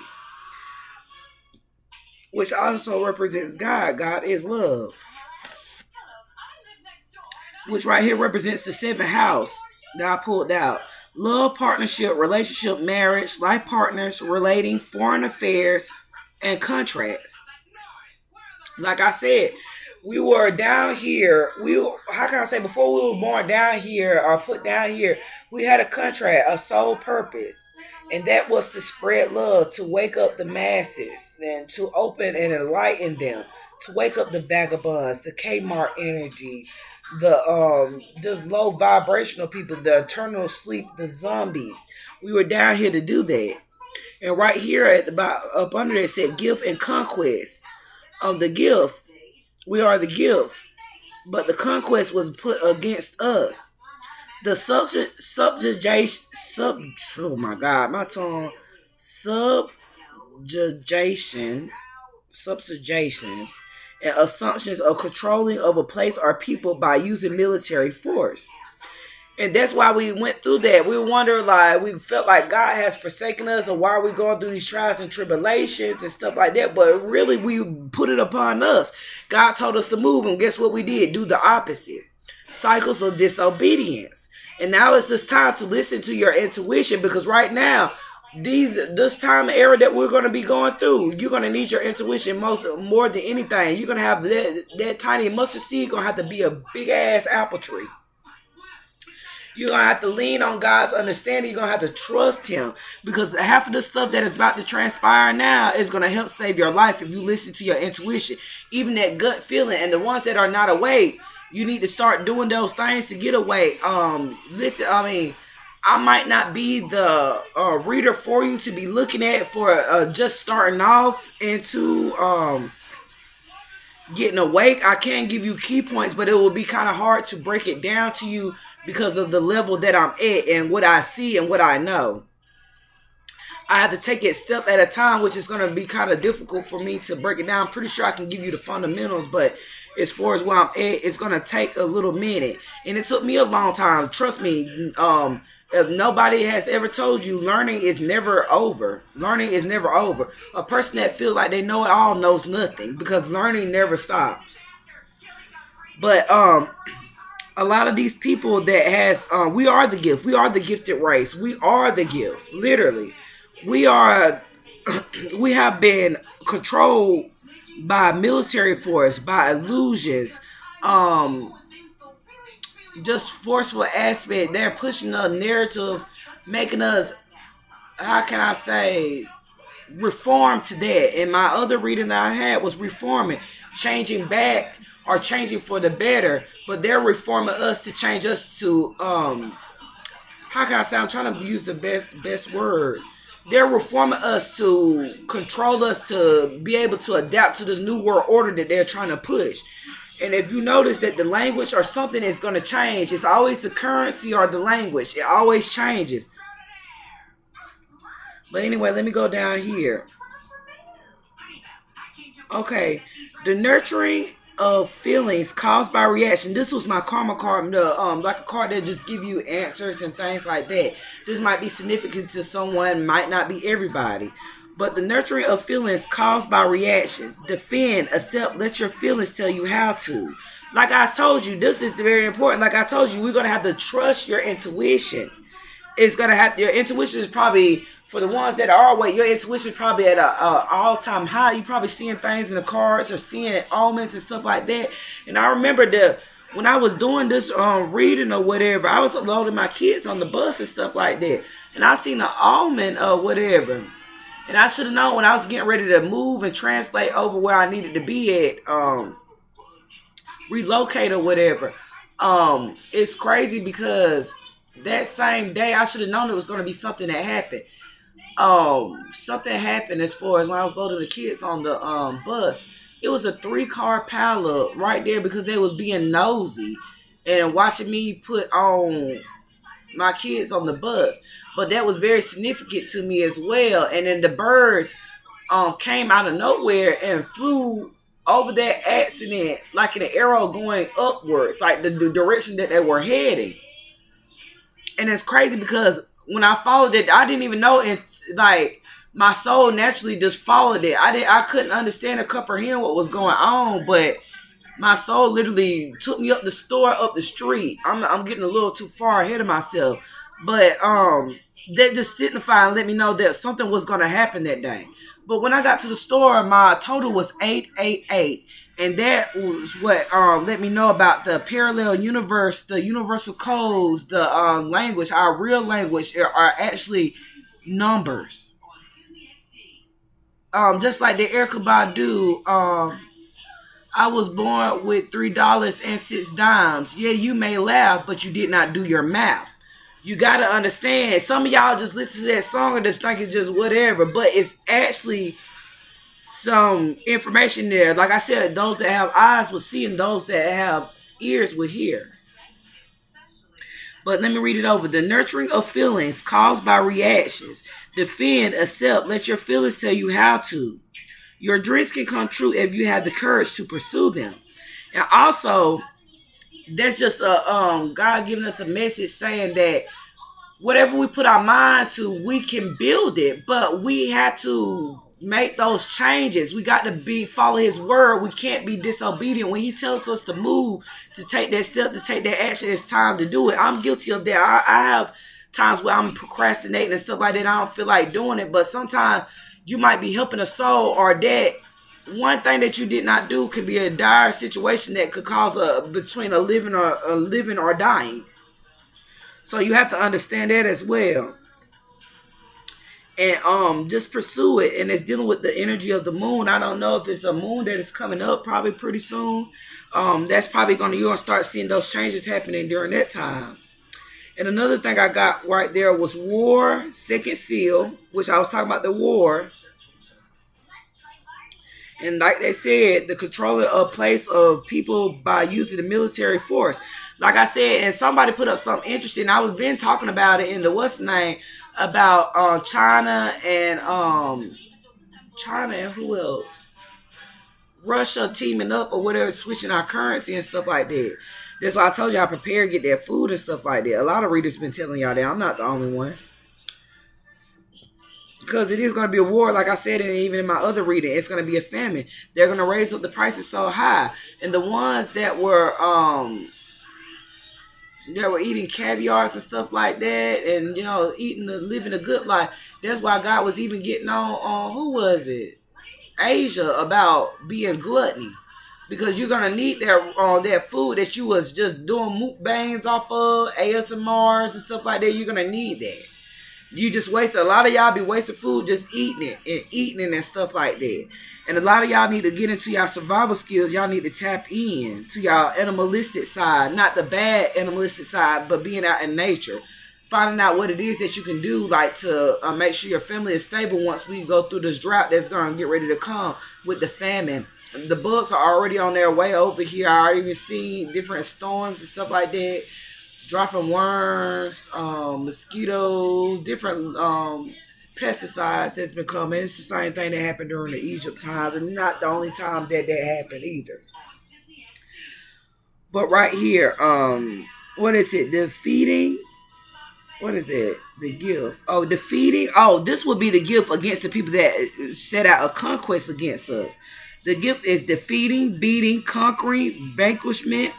Speaker 1: which also represents God. God is love, which right here represents the 7th house that I pulled out. Love, partnership, relationship, marriage, life partners, relating, foreign affairs, and contracts. Like I said, We were down here. How can I say, before we were born down here or put down here, we had a contract, a sole purpose, and that was to spread love, to wake up the masses, and to open and enlighten them, to wake up the vagabonds, the Kmart energies, the just low vibrational people, the eternal sleep, the zombies. We were down here to do that. And right here at the up under it said gift and conquest. The gift, we are the gift, but the conquest was put against us. The subjugation, oh my God, my tongue, subjugation, subjugation, and assumptions of controlling of a place or people by using military force. And that's why we went through that. We wonder, like, we felt like God has forsaken us, or why are we going through these trials and tribulations and stuff like that. But really, we put it upon us. God told us to move, and guess what we did? Do the opposite. Cycles of disobedience. And now it's this time to listen to your intuition, because right now, this time era that we're going to be going through, you're going to need your intuition more than anything. You're going to have that tiny mustard seed going to have to be a big ass apple tree. You're going to have to lean on God's understanding. You're going to have to trust him, because half of the stuff that is about to transpire now is going to help save your life if you listen to your intuition. Even that gut feeling. And the ones that are not awake, you need to start doing those things to get awake. Listen, I mean, I might not be the reader for you to be looking at for just starting off into getting awake. I can give you key points, but it will be kind of hard to break it down to you because of the level that I'm at and what I see and what I know. I have to take it step at a time, which is going to be kind of difficult for me to break it down. I'm pretty sure I can give you the fundamentals, but as far as where I'm at, it's going to take a little minute. And it took me a long time. Trust me, if nobody has ever told you, learning is never over. Learning is never over. A person that feels like they know it all knows nothing, because learning never stops. But a lot of these people that has, we are the gift. We are the gifted race. We are the gift. Literally. We are, we have been controlled by military force, by illusions, just forceful aspect. They're pushing a narrative, making us, how can I say, reform to that. And my other reading that I had was reforming, changing back or changing for the better. But they're reforming us to change us to, how can I say, I'm trying to use the best words. They're reforming us to control us, to be able to adapt to this new world order that they're trying to push. And if you notice that the language or something is going to change, it's always the currency or the language. It always changes. But anyway, let me go down here. Okay, the nurturing of feelings caused by reaction. This was my karma card, like a card that just give you answers and things like that. This might be significant to someone, might not be everybody. But the nurturing of feelings caused by reactions. Defend, accept, let your feelings tell you how to. Like I told you, this is very important. Like I told you, we're going to have to trust your intuition. It's going to have, your intuition is probably, for the ones that are awake, your intuition is probably at a all-time high. You probably seeing things in the cards or seeing omens and stuff like that. And I remember when I was doing this reading or whatever, I was loading my kids on the bus and stuff like that. And I seen an omen or whatever. And I should have known when I was getting ready to move and translate over where I needed to be at, relocate or whatever. It's crazy because that same day I should have known it was going to be something that happened. Something happened as far as when I was loading the kids on the bus. It was a 3-car pileup right there because they was being nosy and watching me put on my kids on the bus. But that was very significant to me as well. And then the birds came out of nowhere and flew over that accident like an arrow going upwards, like the direction that they were heading. And it's crazy because when I followed it, I didn't even know it. Like, my soul naturally just followed it. I couldn't understand or comprehend what was going on, but my soul literally took me up the store, up the street. I'm getting a little too far ahead of myself, but that just signified and let me know that something was going to happen that day. But when I got to the store, my total was 888. And that was what let me know about the parallel universe, the universal codes, the language. Our real language are actually numbers. Just like the Erica Badu, I was born with $3.06. Yeah, you may laugh, but you did not do your math. You gotta understand. Some of y'all just listen to that song and just think it's just whatever, but it's actually some information there. Like I said, those that have eyes will see, and those that have ears will hear. But let me read it over. The nurturing of feelings caused by reactions. Defend, accept, let your feelings tell you how to. Your dreams can come true if you have the courage to pursue them. And also, that's just a God giving us a message saying that whatever we put our mind to, we can build it. But we have to make those changes. We got to follow his word. We can't be disobedient. When he tells us to move, to take that step, to take that action, it's time to do it. I'm guilty of that. I have times where I'm procrastinating and stuff like that. I don't feel like doing it. But sometimes you might be helping a soul, or that one thing that you did not do could be a dire situation that could cause between a living or dying. So you have to understand that as well. And just pursue it. And it's dealing with the energy of the moon. I don't know if it's a moon that is coming up probably pretty soon. That's probably you're gonna start seeing those changes happening during that time. And another thing I got right there was war, second seal, which I was talking about the war. And like they said, the controlling a place of people by using the military force. Like I said, and somebody put up something interesting. I was been talking about it in the what's name about China and who else? Russia teaming up or whatever, switching our currency and stuff like that. That's why I told y'all prepare, get that food and stuff like that. A lot of readers been telling y'all that. I'm not the only one. Because it is going to be a war, like I said, and even in my other reading, it's going to be a famine. They're going to raise up the prices so high, and the ones that were eating caviars and stuff like that, and living a good life. That's why God was even getting on who was it? Asia, about being gluttony, because you're gonna need that food that you was just doing mukbangs off of ASMRs and stuff like that. You're gonna need that. You just waste a lot of y'all be wasting food just eating it and stuff like that. And a lot of y'all need to get into y'all survival skills. Y'all need to tap in to y'all animalistic side, not the bad animalistic side, but being out in nature, finding out what it is that you can do, like to make sure your family is stable once we go through this drought that's gonna get ready to come with the famine. The bugs are already on their way over here. I already even seen different storms and stuff like that, dropping worms, mosquitoes, different pesticides that's been coming. It's the same thing that happened during the Egypt times, and not the only time that happened either. But right here, what is it? Defeating. What is that? The gift. Oh, defeating. Oh, this would be the gift against the people that set out a conquest against us. The gift is defeating, beating, conquering, vanquishment,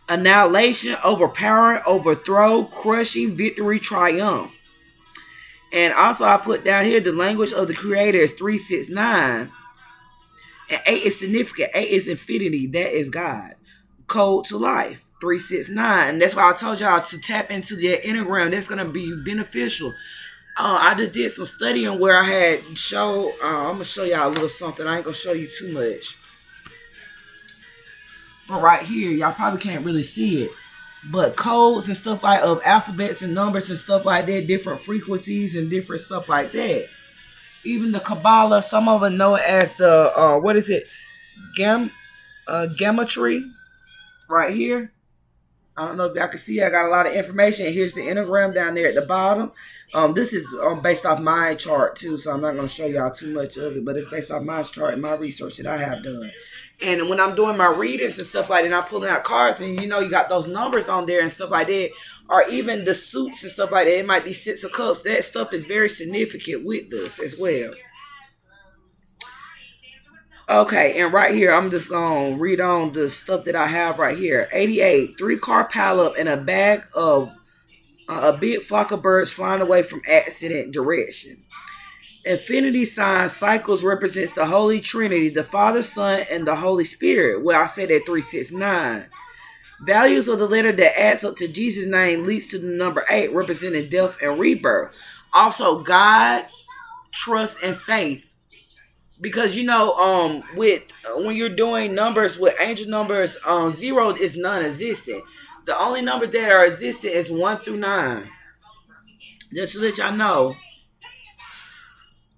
Speaker 1: annihilation, overpowering, overthrow, crushing, victory, triumph. And also I put down here the language of the creator is 369. And 8 is significant. 8 is infinity. That is God. Code to life. 369. And that's why I told y'all to tap into the enneagram. That's going to be beneficial. I just did some studying where I had I'm going to show y'all a little something. I ain't going to show you too much. But right here, y'all probably can't really see it. But codes and stuff like of alphabets and numbers and stuff like that, different frequencies and different stuff like that. Even the Kabbalah, some of them know it as the, what is it? Gematry. Right here. I don't know if y'all can see. I got a lot of information. Here's the enneagram down there at the bottom. This is based off my chart too, so I'm not going to show y'all too much of it, but it's based off my chart and my research that I have done. And when I'm doing my readings and stuff like that, and I'm pulling out cards, and you got those numbers on there and stuff like that, or even the suits and stuff like that, it might be 6 of cups. That stuff is very significant with this as well. Okay, and right here, I'm just going to read on the stuff that I have right here. 88, 3-car pileup and a bag of a big flock of birds flying away from accident direction. Infinity sign cycles represents the Holy Trinity, the Father, Son, and the Holy Spirit. Well, I said that 369. Values of the letter that adds up to Jesus' name leads to the number 8, representing death and rebirth. Also, God, trust, and faith. Because with when you're doing numbers with angel numbers, 0 is non-existent. The only numbers that are existent is 1 through 9. Just to let y'all know.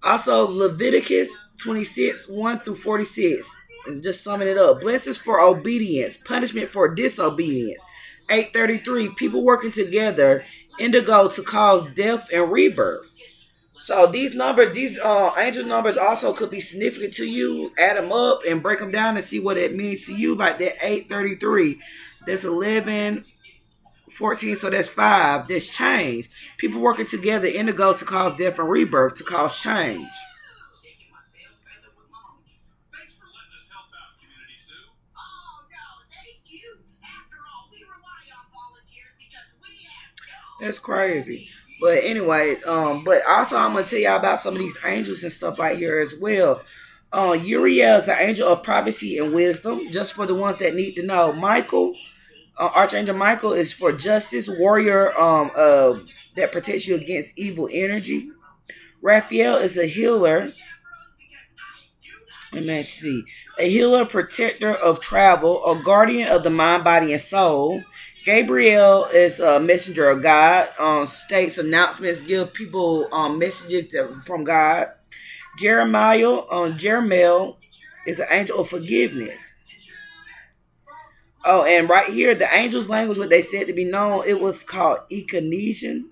Speaker 1: Also, Leviticus 26, 1 through 46. Is just summing it up. Blessings for obedience, punishment for disobedience. 833, people working together, indigo to cause death and rebirth. So these numbers, these angel numbers also could be significant to you. Add them up and break them down and see what it means to you. Like that 833, that's 11, 14, so that's 5. That's change. People working together, indigo to cause death and rebirth, to cause change. That's crazy. But anyway, but also I'm gonna tell y'all about some of these angels and stuff right here as well. Uriel is an angel of prophecy and wisdom, just for the ones that need to know. Michael, Archangel Michael, is for justice, warrior, that protects you against evil energy. Raphael is a healer. Let me see. A healer, protector of travel, a guardian of the mind, body, and soul. Gabriel is a messenger of God. States announcements, give people messages from God. Jeremiel is an angel of forgiveness. Oh, and right here, the angel's language, what they said to be known, it was called Echinesian.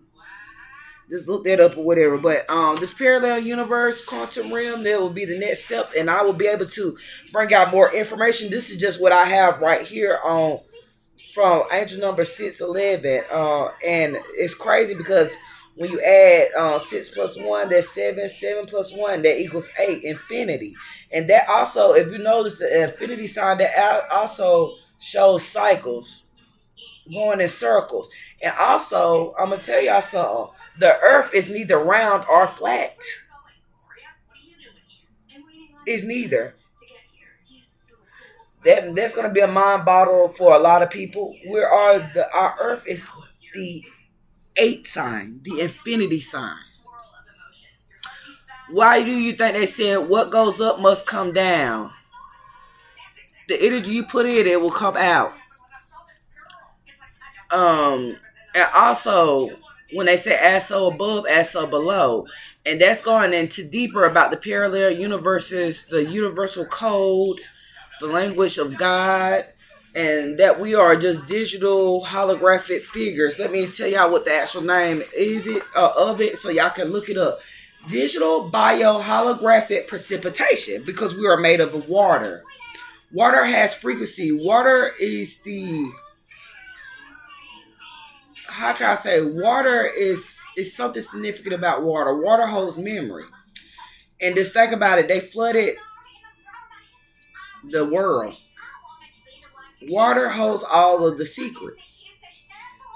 Speaker 1: Just look that up or whatever. But this parallel universe, quantum realm, that will be the next step, and I will be able to bring out more information. This is just what I have right here on from angel number 611, and it's crazy because when you add 6 plus 1, that's 7. 7 plus 1, that equals 8. Infinity, and that also, if you notice the infinity sign, that also shows cycles going in circles. And also, I'm gonna tell y'all something. The earth is neither round or flat. It's neither. That's gonna be a mind bottle for a lot of people. Our earth is the 8 sign, the infinity sign. Why do you think they said what goes up must come down? The energy you put in, it will come out. And also, when they say as so above, as so below, and that's going into deeper about the parallel universes, the universal code, the language of God, and that we are just digital holographic figures. Let me tell y'all what the actual name is of it, so y'all can look it up. Digital bio holographic precipitation, because we are made of water. Water has frequency. Water is the, how can I say, water is something significant about water. Water holds memory. And just think about it, they flooded the world. Water holds all of the secrets.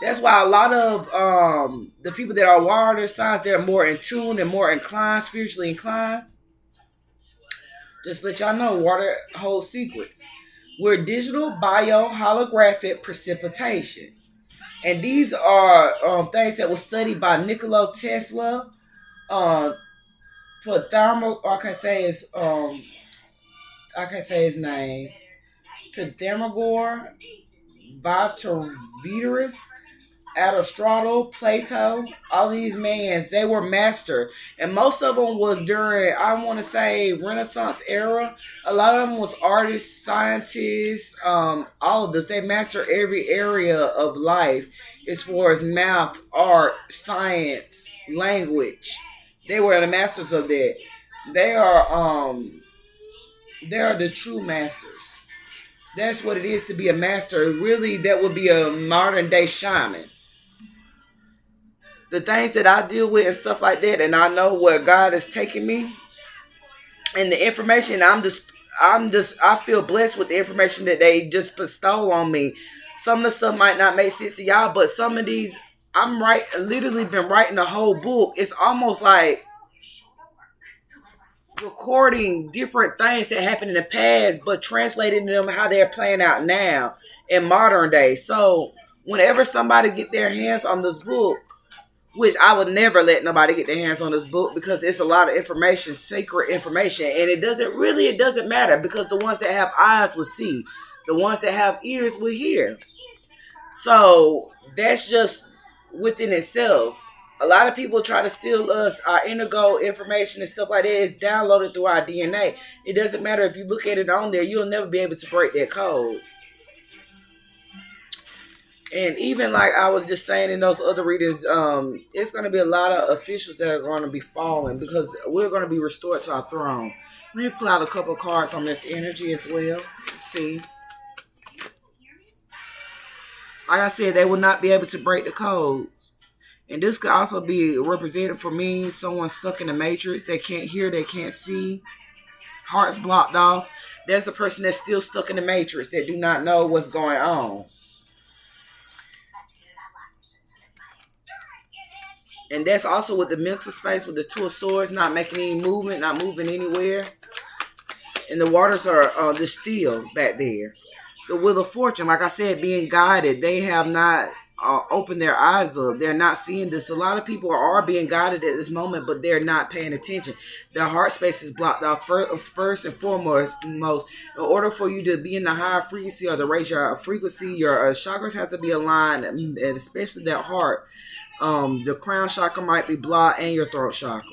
Speaker 1: That's why a lot of the people that are water signs, they're more in tune and more inclined, spiritually inclined. Just let y'all know, water holds secrets. We're digital bio holographic precipitation. And these are things that were studied by Nikola Tesla. For thermal, I can't say his name. Pythagoras, Vitaviderus, Aristotle, Plato, all these mans, they were master, and most of them was during, I want to say, Renaissance era. A lot of them was artists, scientists, all of this. They master every area of life as far as math, art, science, language. They were the masters of that. They are the true masters. That's what it is to be a master. Really, that would be a modern day shaman. The things that I deal with and stuff like that, and I know where God is taking me, and the information, I feel blessed with the information that they just bestow on me. Some of the stuff might not make sense to y'all, but some of these, literally been writing a whole book. It's almost like recording different things that happened in the past, but translating them how they're playing out now in modern day. So whenever somebody get their hands on this book, which I would never let nobody get their hands on this book because it's a lot of information, sacred information, and it doesn't matter because the ones that have eyes will see, the ones that have ears will hear. So that's just within itself. A lot of people try to steal us, our indigo information and stuff like that. It's downloaded through our DNA. It doesn't matter if you look at it on there, you'll never be able to break that code. And even like I was just saying in those other readings, it's going to be a lot of officials that are going to be falling because we're going to be restored to our throne. Let me pull out a couple of cards on this energy as well. Let's see. Like I said, they will not be able to break the code. And this could also be represented for me, someone stuck in the matrix. They can't hear, they can't see. Hearts blocked off. There's a person that's still stuck in the matrix that do not know what's going on. And that's also with the mental space, with the Two of Swords, not making any movement, not moving anywhere. And the waters are just still back there. The Wheel of Fortune, like I said, being guided. They have not opened their eyes up. They're not seeing this. A lot of people are being guided at this moment, but they're not paying attention. Their heart space is blocked off first and foremost. In order for you to be in the higher frequency or to raise your frequency, your chakras have to be aligned, and especially that heart. The crown chakra might be blocked and your throat chakra.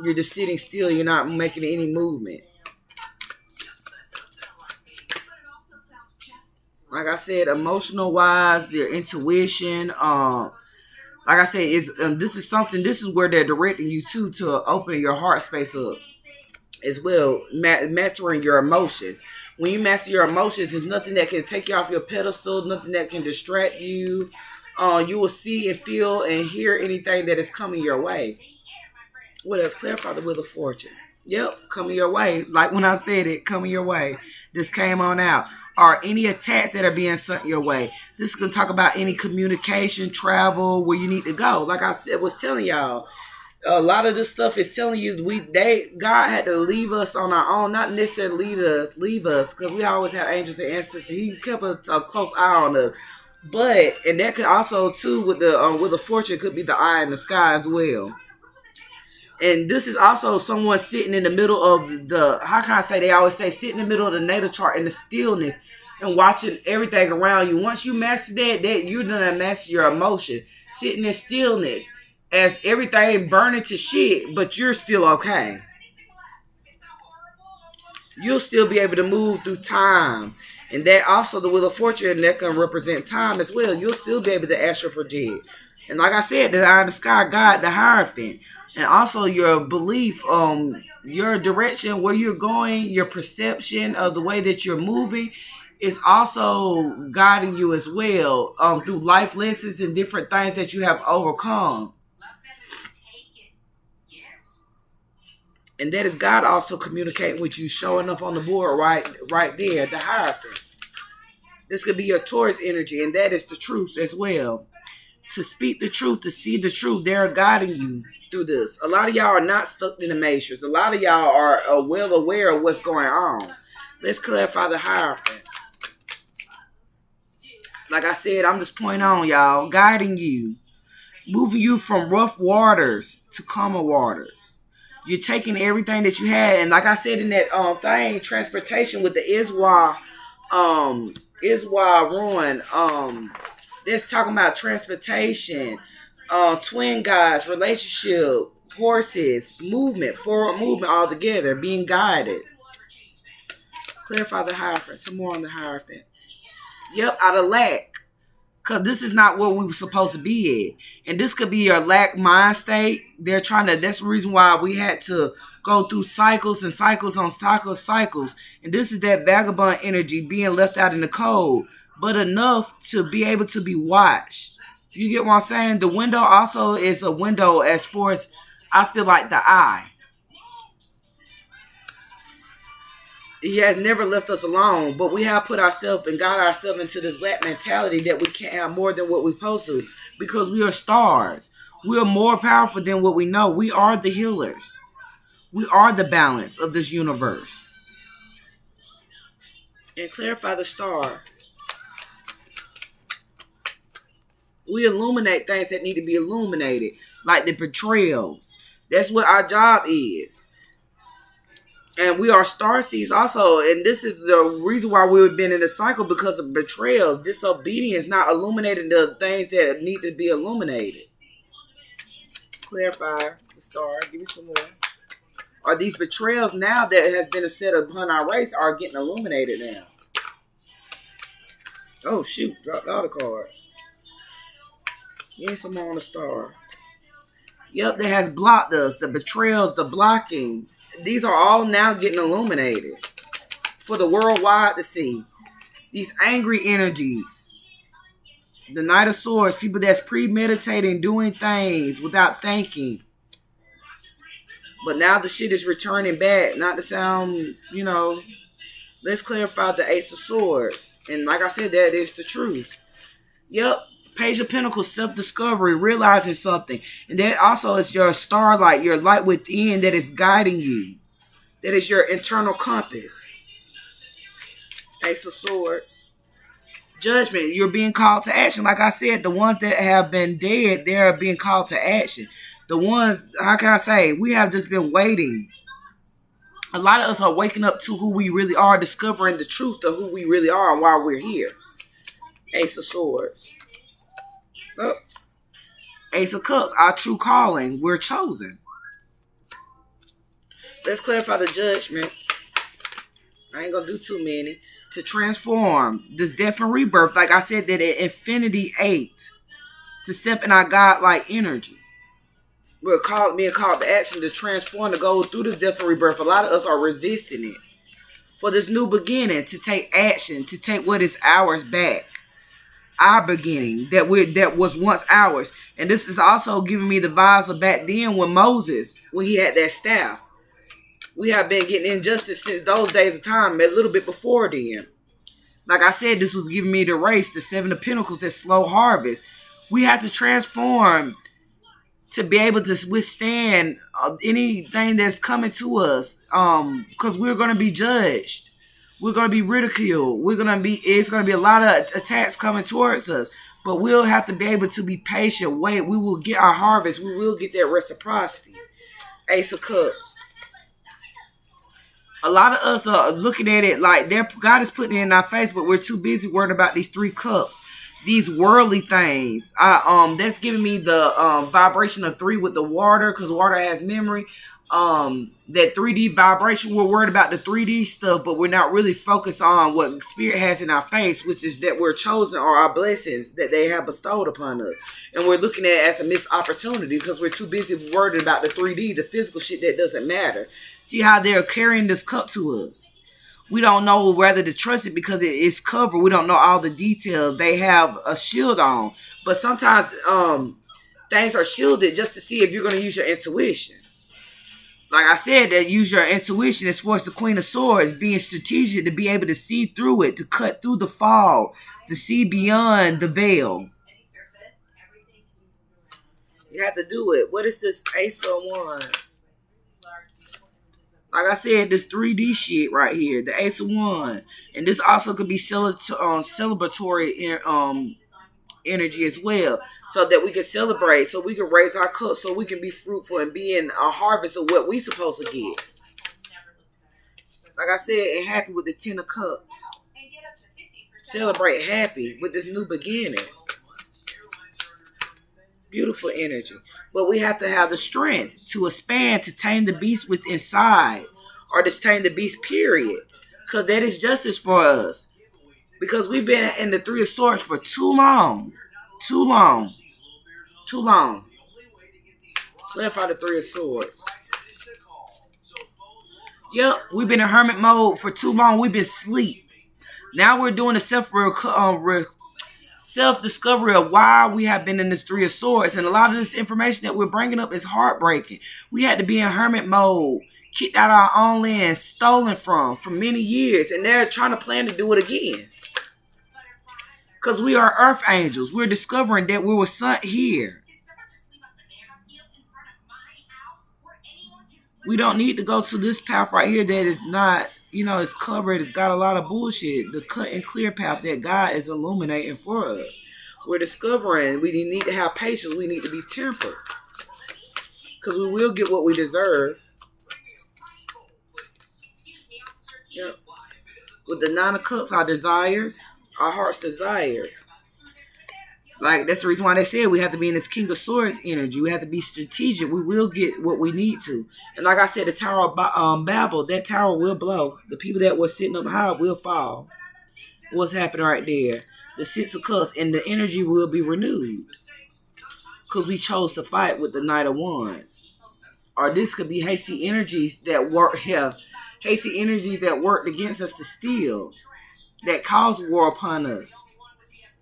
Speaker 1: You're just sitting still. You're not making any movement. Like I said, emotional wise, your intuition. Like I said, this is where they're directing you to open your heart space up as well, mastering your emotions. When you master your emotions, there's nothing that can take you off your pedestal, nothing that can distract you. You will see and feel and hear anything that is coming your way. What else? Clarify the Wheel of Fortune. Yep, coming your way. Like when I said it, coming your way. This came on out. Or any attacks that are being sent your way. This is going to talk about any communication, travel, where you need to go. Like I was telling y'all, a lot of this stuff is telling you God had to leave us on our own, not necessarily leave us, because we always have angels and ancestors. He kept a close eye on us. But, and that could also too with the fortune could be the eye in the sky as well. And this is also someone sitting in the middle of how can I say, they always say, sit in the middle of the natal chart in the stillness and watching everything around you. Once you master that you're going to master your emotion. Sitting in stillness as everything burning to shit, but you're still okay. You'll still be able to move through time. And that also the Wheel of Fortune, that can represent time as well. You'll still be able to astral project. And like I said, the eye in the sky, God, the Hierophant. And also your belief, your direction, where you're going, your perception of the way that you're moving is also guiding you as well through life lessons and different things that you have overcome. And that is God also communicating with you, showing up on the board right there, the Hierophant. This could be your Taurus energy, and that is the truth as well. To speak the truth, to see the truth, they're guiding you through this. A lot of y'all are not stuck in the matrix. A lot of y'all are well aware of what's going on. Let's clarify the Hierophant. Like I said, I'm just pointing on y'all, guiding you, moving you from rough waters to calmer waters. You're taking everything that you had, and like I said in that thing, transportation with the Iswa ruin. It's talking about transportation, twin guides, relationship, horses, movement, forward movement all together, being guided. Clarify the Hierophant. Some more on the Hierophant. Yep, out of lack. Because this is not where we were supposed to be at. And this could be your lack mind state. That's the reason why we had to go through cycles and cycles on cycles. And this is that vagabond energy being left out in the cold. But enough to be able to be watched. You get what I'm saying? The window also is a window as far as, I feel like, the eye. He has never left us alone, but we have put ourselves and got ourselves into this lack mentality that we can't have more than what we're supposed to, because we are stars. We are more powerful than what we know. We are the healers. We are the balance of this universe. And clarify the star. We illuminate things that need to be illuminated, like the betrayals. That's what our job is. And we are star seeds also. And this is the reason why we've been in a cycle, because of betrayals, disobedience, not illuminating the things that need to be illuminated. Clarify the star. Give me some more. Are these betrayals now that has been set upon our race are getting illuminated now? Oh shoot, dropped all the cards. Give me some more on the star. Yep, that has blocked us. The betrayals, the blocking. These are all now getting illuminated for the worldwide to see. These angry energies. The Knight of Swords, people that's premeditating, doing things without thinking. But now the shit is returning back. Not to sound, let's clarify the Ace of Swords. And like I said, that is the truth. Yep. Page of Pentacles, self-discovery, realizing something. And that also is your starlight, your light within that is guiding you. That is your internal compass. Ace of Swords. Judgment, you're being called to action. Like I said, the ones that have been dead, they're being called to action. The ones, how can I say, we have just been waiting. A lot of us are waking up to who we really are, discovering the truth of who we really are and why we're here. Ace of Swords. Oh. Ace of Cups, our true calling. We're chosen. Let's clarify the Judgment. I ain't gonna do too many. To transform this death and rebirth, like I said, that at Infinity 8, to step in our godlike energy. We're being called to action to transform, to go through this death and rebirth. A lot of us are resisting it. For this new beginning, to take action, to take what is ours back. Our beginning that was once ours. And this is also giving me the vibes of back then when Moses, when he had that staff. We have been getting injustice since those days of time, a little bit before then. Like I said, this was giving me the race, the Seven of Pentacles, that slow harvest. We have to transform to be able to withstand anything that's coming to us. Because we're going to be judged. We're going to be ridiculed. It's going to be a lot of attacks coming towards us. But we'll have to be able to be patient. Wait, we will get our harvest. We will get that reciprocity. Ace of Cups. A lot of us are looking at it like God is putting it in our face, but we're too busy worrying about these 3 cups. These worldly things. That's giving me the vibration of 3 with the water, because water has memory. That 3D vibration, we're worried about the 3D stuff, but we're not really focused on what Spirit has in our face, which is that we're chosen, or our blessings that they have bestowed upon us. And we're looking at it as a missed opportunity because we're too busy worried about the 3D, the physical shit that doesn't matter. See how they're carrying this cup to us. We don't know whether to trust it because it is covered. We don't know all the details. They have a shield on. But sometimes things are shielded just to see if you're going to use your intuition. Like I said, that use your intuition as far as the Queen of Swords, being strategic to be able to see through it, to cut through the fog, to see beyond the veil. You have to do it. What is this Ace of Wands? Like I said, this 3D shit right here, the Ace of Wands. And this also could be celebratory energy as well, so that we can celebrate, so we can raise our cups, so we can be fruitful and be in a harvest of what we supposed to get. Like I said, and happy with the 10 of Cups. Celebrate happy with this new beginning. Beautiful energy. But we have to have the strength to expand, to tame the beast within inside, or to tame the beast, period. Because that is justice for us. Because we've been in the 3 of Swords for too long. Too long. Too long. Clarify the 3 of Swords. Yep, we've been in hermit mode for too long. We've been asleep. Now we're doing a self-discovery of why we have been in this 3 of Swords. And a lot of this information that we're bringing up is heartbreaking. We had to be in hermit mode, kicked out our own land, stolen from for many years. And they're trying to plan to do it again. Because we are earth angels. We're discovering that we were sent here. We don't need to go to this path right here that is not, it's covered. It's got a lot of bullshit. The cut and clear path that God is illuminating for us. We're discovering we need to have patience. We need to be tempered. Because we will get what we deserve. Yep. With the Nine of Cups, our desires, our heart's desires. Like, that's the reason why they said we have to be in this King of Swords energy. We have to be strategic. We will get what we need to. And like I said, the Tower of Babel, that tower will blow. The people that were sitting up high will fall. What's happening right there? The Six of Cups, and the energy will be renewed. Because we chose to fight with the Knight of Wands. Or this could be hasty energies that work here. Hasty energies that worked against us to steal. That caused war upon us.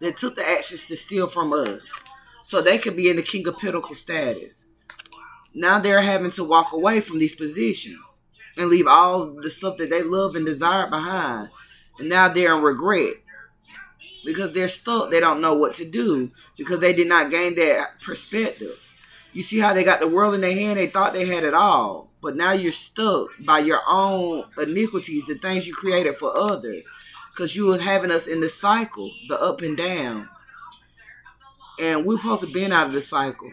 Speaker 1: That took the actions to steal from us. So they could be in the King of Pentacles status. Now they're having to walk away from these positions. And leave all the stuff that they love and desire behind. And now they're in regret. Because they're stuck. They don't know what to do. Because they did not gain that perspective. You see how they got the world in their hand? They thought they had it all. But now you're stuck by your own iniquities. The things you created for others. Because you was having us in the cycle. The up and down. And we're supposed to be out of the cycle.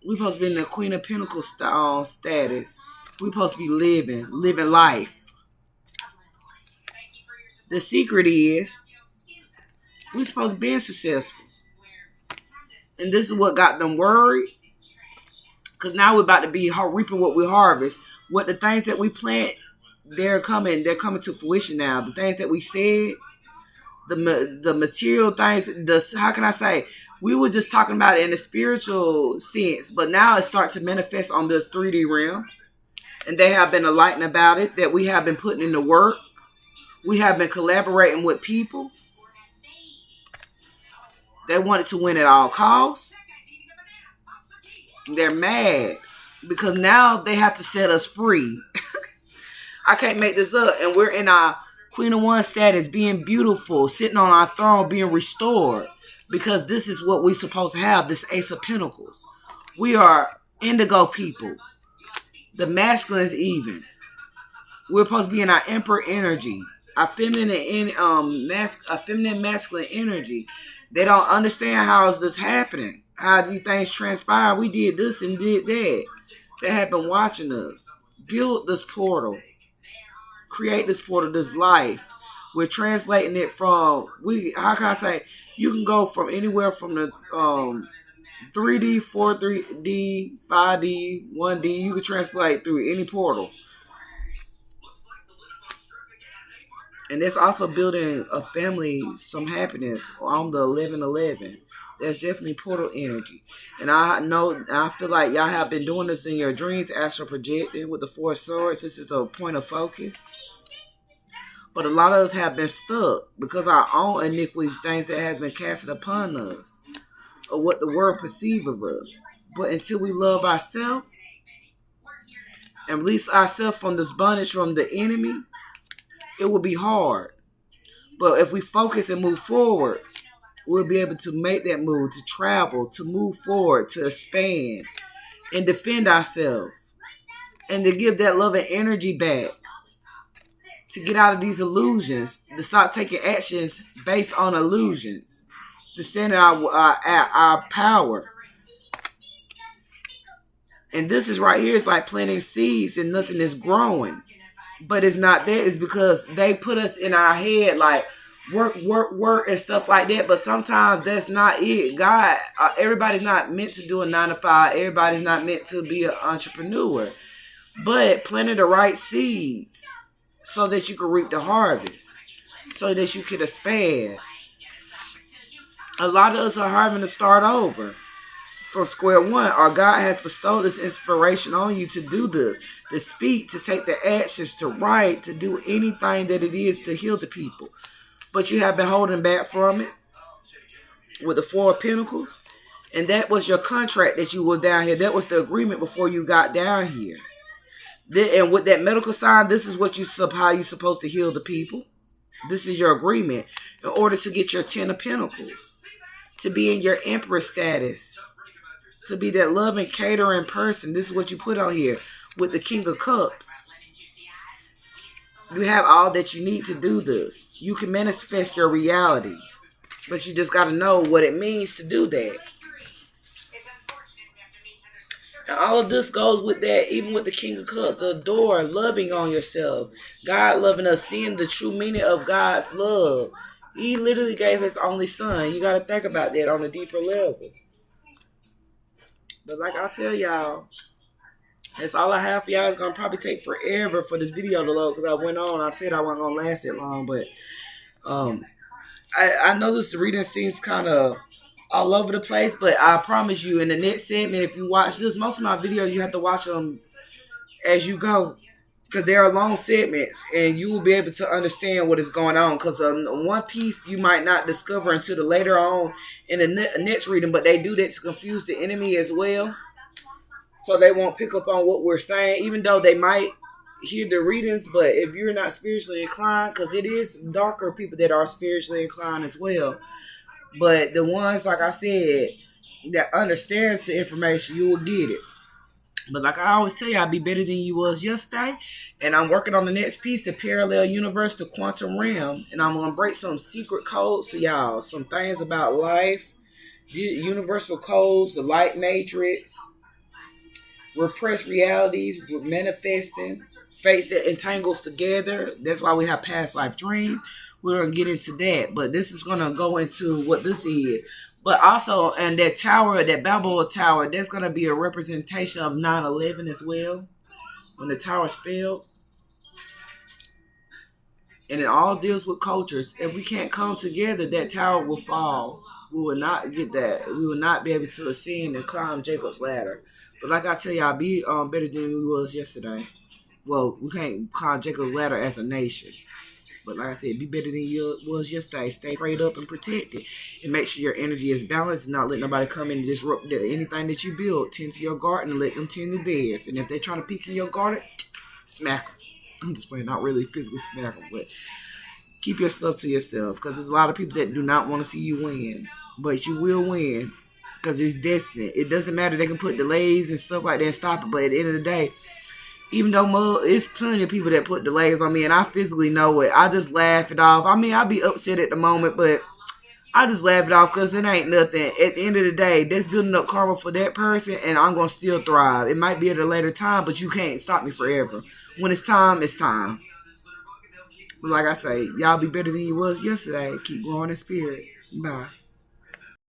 Speaker 1: We're supposed to be in the Queen of Pentacles status. We're supposed to be living life. The secret is we're supposed to be successful. And this is what got them worried. Because now we're about to be reaping what we harvest. What the things that we plant, they're coming to fruition now. The things that we said, the material things, how can I say? We were just talking about it in a spiritual sense. But now it starts to manifest on this 3D realm. And they have been enlightened about it. That we have been putting in the work. We have been collaborating with people. They wanted to win at all costs. They're mad. Because now they have to set us free. I can't make this up. And we're in our Queen of Wands status, being beautiful, sitting on our throne, being restored. Because this is what we're supposed to have, this Ace of Pentacles. We are indigo people. The masculine is even. We're supposed to be in our Emperor energy. Our feminine masculine energy. They don't understand how is this happening. How these things transpire. We did this and did that. They have been watching us. Build this portal. Create this portal, this life. We're translating it from, how can I say, you can go from anywhere from the 3D, 4D, 5D, 1D. You can translate through any portal. And that's also building a family, some happiness on the 1111. That's definitely portal energy. And I feel like y'all have been doing this in your dreams, astral projecting with the Four Swords. This is the point of focus. But a lot of us have been stuck because our own iniquities, things that have been casted upon us, or what the world perceives of us. But until we love ourselves and release ourselves from this bondage from the enemy, it will be hard. But if we focus and move forward, we'll be able to make that move, to travel, to move forward, to expand, and defend ourselves. And to give that love and energy back. To get out of these illusions. To stop taking actions based on illusions. To stand in our power. And this is right here. It's like planting seeds and nothing is growing. But it's not there. It's because they put us in our head like work and stuff like that. But sometimes that's not it. God, everybody's not meant to do a 9 to 5. Everybody's not meant to be an entrepreneur. But planting the right seeds so that you can reap the harvest. So that you can expand. A lot of us are having to start over. From square one, or God has bestowed this inspiration on you to do this, to speak, to take the actions, to write, to do anything that it is to heal the people. But you have been holding back from it with the Four of Pentacles. And that was your contract that you was down here. That was the agreement before you got down here. And with that medical sign, this is how you're supposed to heal the people. This is your agreement in order to get your 10 of Pentacles. To be in your Emperor status. To be that loving, catering person. This is what you put on here. with the King of Cups, you have all that you need to do this. You can manifest your reality, but you just got to know what it means to do that. And all of this goes with that, even with the King of Cups, the door, loving on yourself, God loving us, seeing the true meaning of God's love. He literally gave his only son. You got to think about that on a deeper level. But like I tell y'all, that's all I have for y'all. It's going to probably take forever for this video to load because I went on. I said I wasn't going to last it long, but I noticed the reading seems kind of all over the place, but I promise you, in the next segment, if you watch this, most of my videos, you have to watch them as you go because they are long segments, and you will be able to understand what is going on because one piece you might not discover until the later on in the next reading, but they do that to confuse the enemy as well, so they won't pick up on what we're saying, even though they might hear the readings. But if you're not spiritually inclined, because it is darker people that are spiritually inclined as well, but the ones, like I said, that understands the information, you will get it. But like I always tell you, I'll be better than you was yesterday. And I'm working on the next piece, the parallel universe, the quantum realm. And I'm going to break some secret codes to y'all. Some things about life, the universal codes, the light matrix, repressed realities, manifesting, fates that entangles together. That's why we have past life dreams. We're going to get into that. But this is going to go into what this is. But also, and that tower, that Balboa Tower, that's going to be a representation of 9/11 as well. When the towers fell. And it all deals with cultures. If we can't come together, that tower will fall. We will not get that. We will not be able to ascend and climb Jacob's ladder. But like I tell y'all, be better than we was yesterday. Well, we can't climb Jacob's ladder as a nation. But like I said, be better than you was yesterday. Stay prayed up and protected. And make sure your energy is balanced and not let nobody come in and disrupt anything that you build. Tend to your garden and let them tend to theirs. And if they're trying to peek in your garden, smack them. I'm just playing, not really physically smack them, but keep your stuff to yourself. Because there's a lot of people that do not want to see you win. But you will win. Because it's destined. It doesn't matter. They can put delays and stuff like that and stop it. But at the end of the day, even though it's plenty of people that put delays on me, and I physically know it, I just laugh it off. I mean, I'll be upset at the moment, but I just laugh it off because it ain't nothing. At the end of the day, that's building up karma for that person, and I'm going to still thrive. It might be at a later time, but you can't stop me forever. When it's time, it's time. But like I say, y'all be better than you was yesterday. Keep growing in spirit. Bye.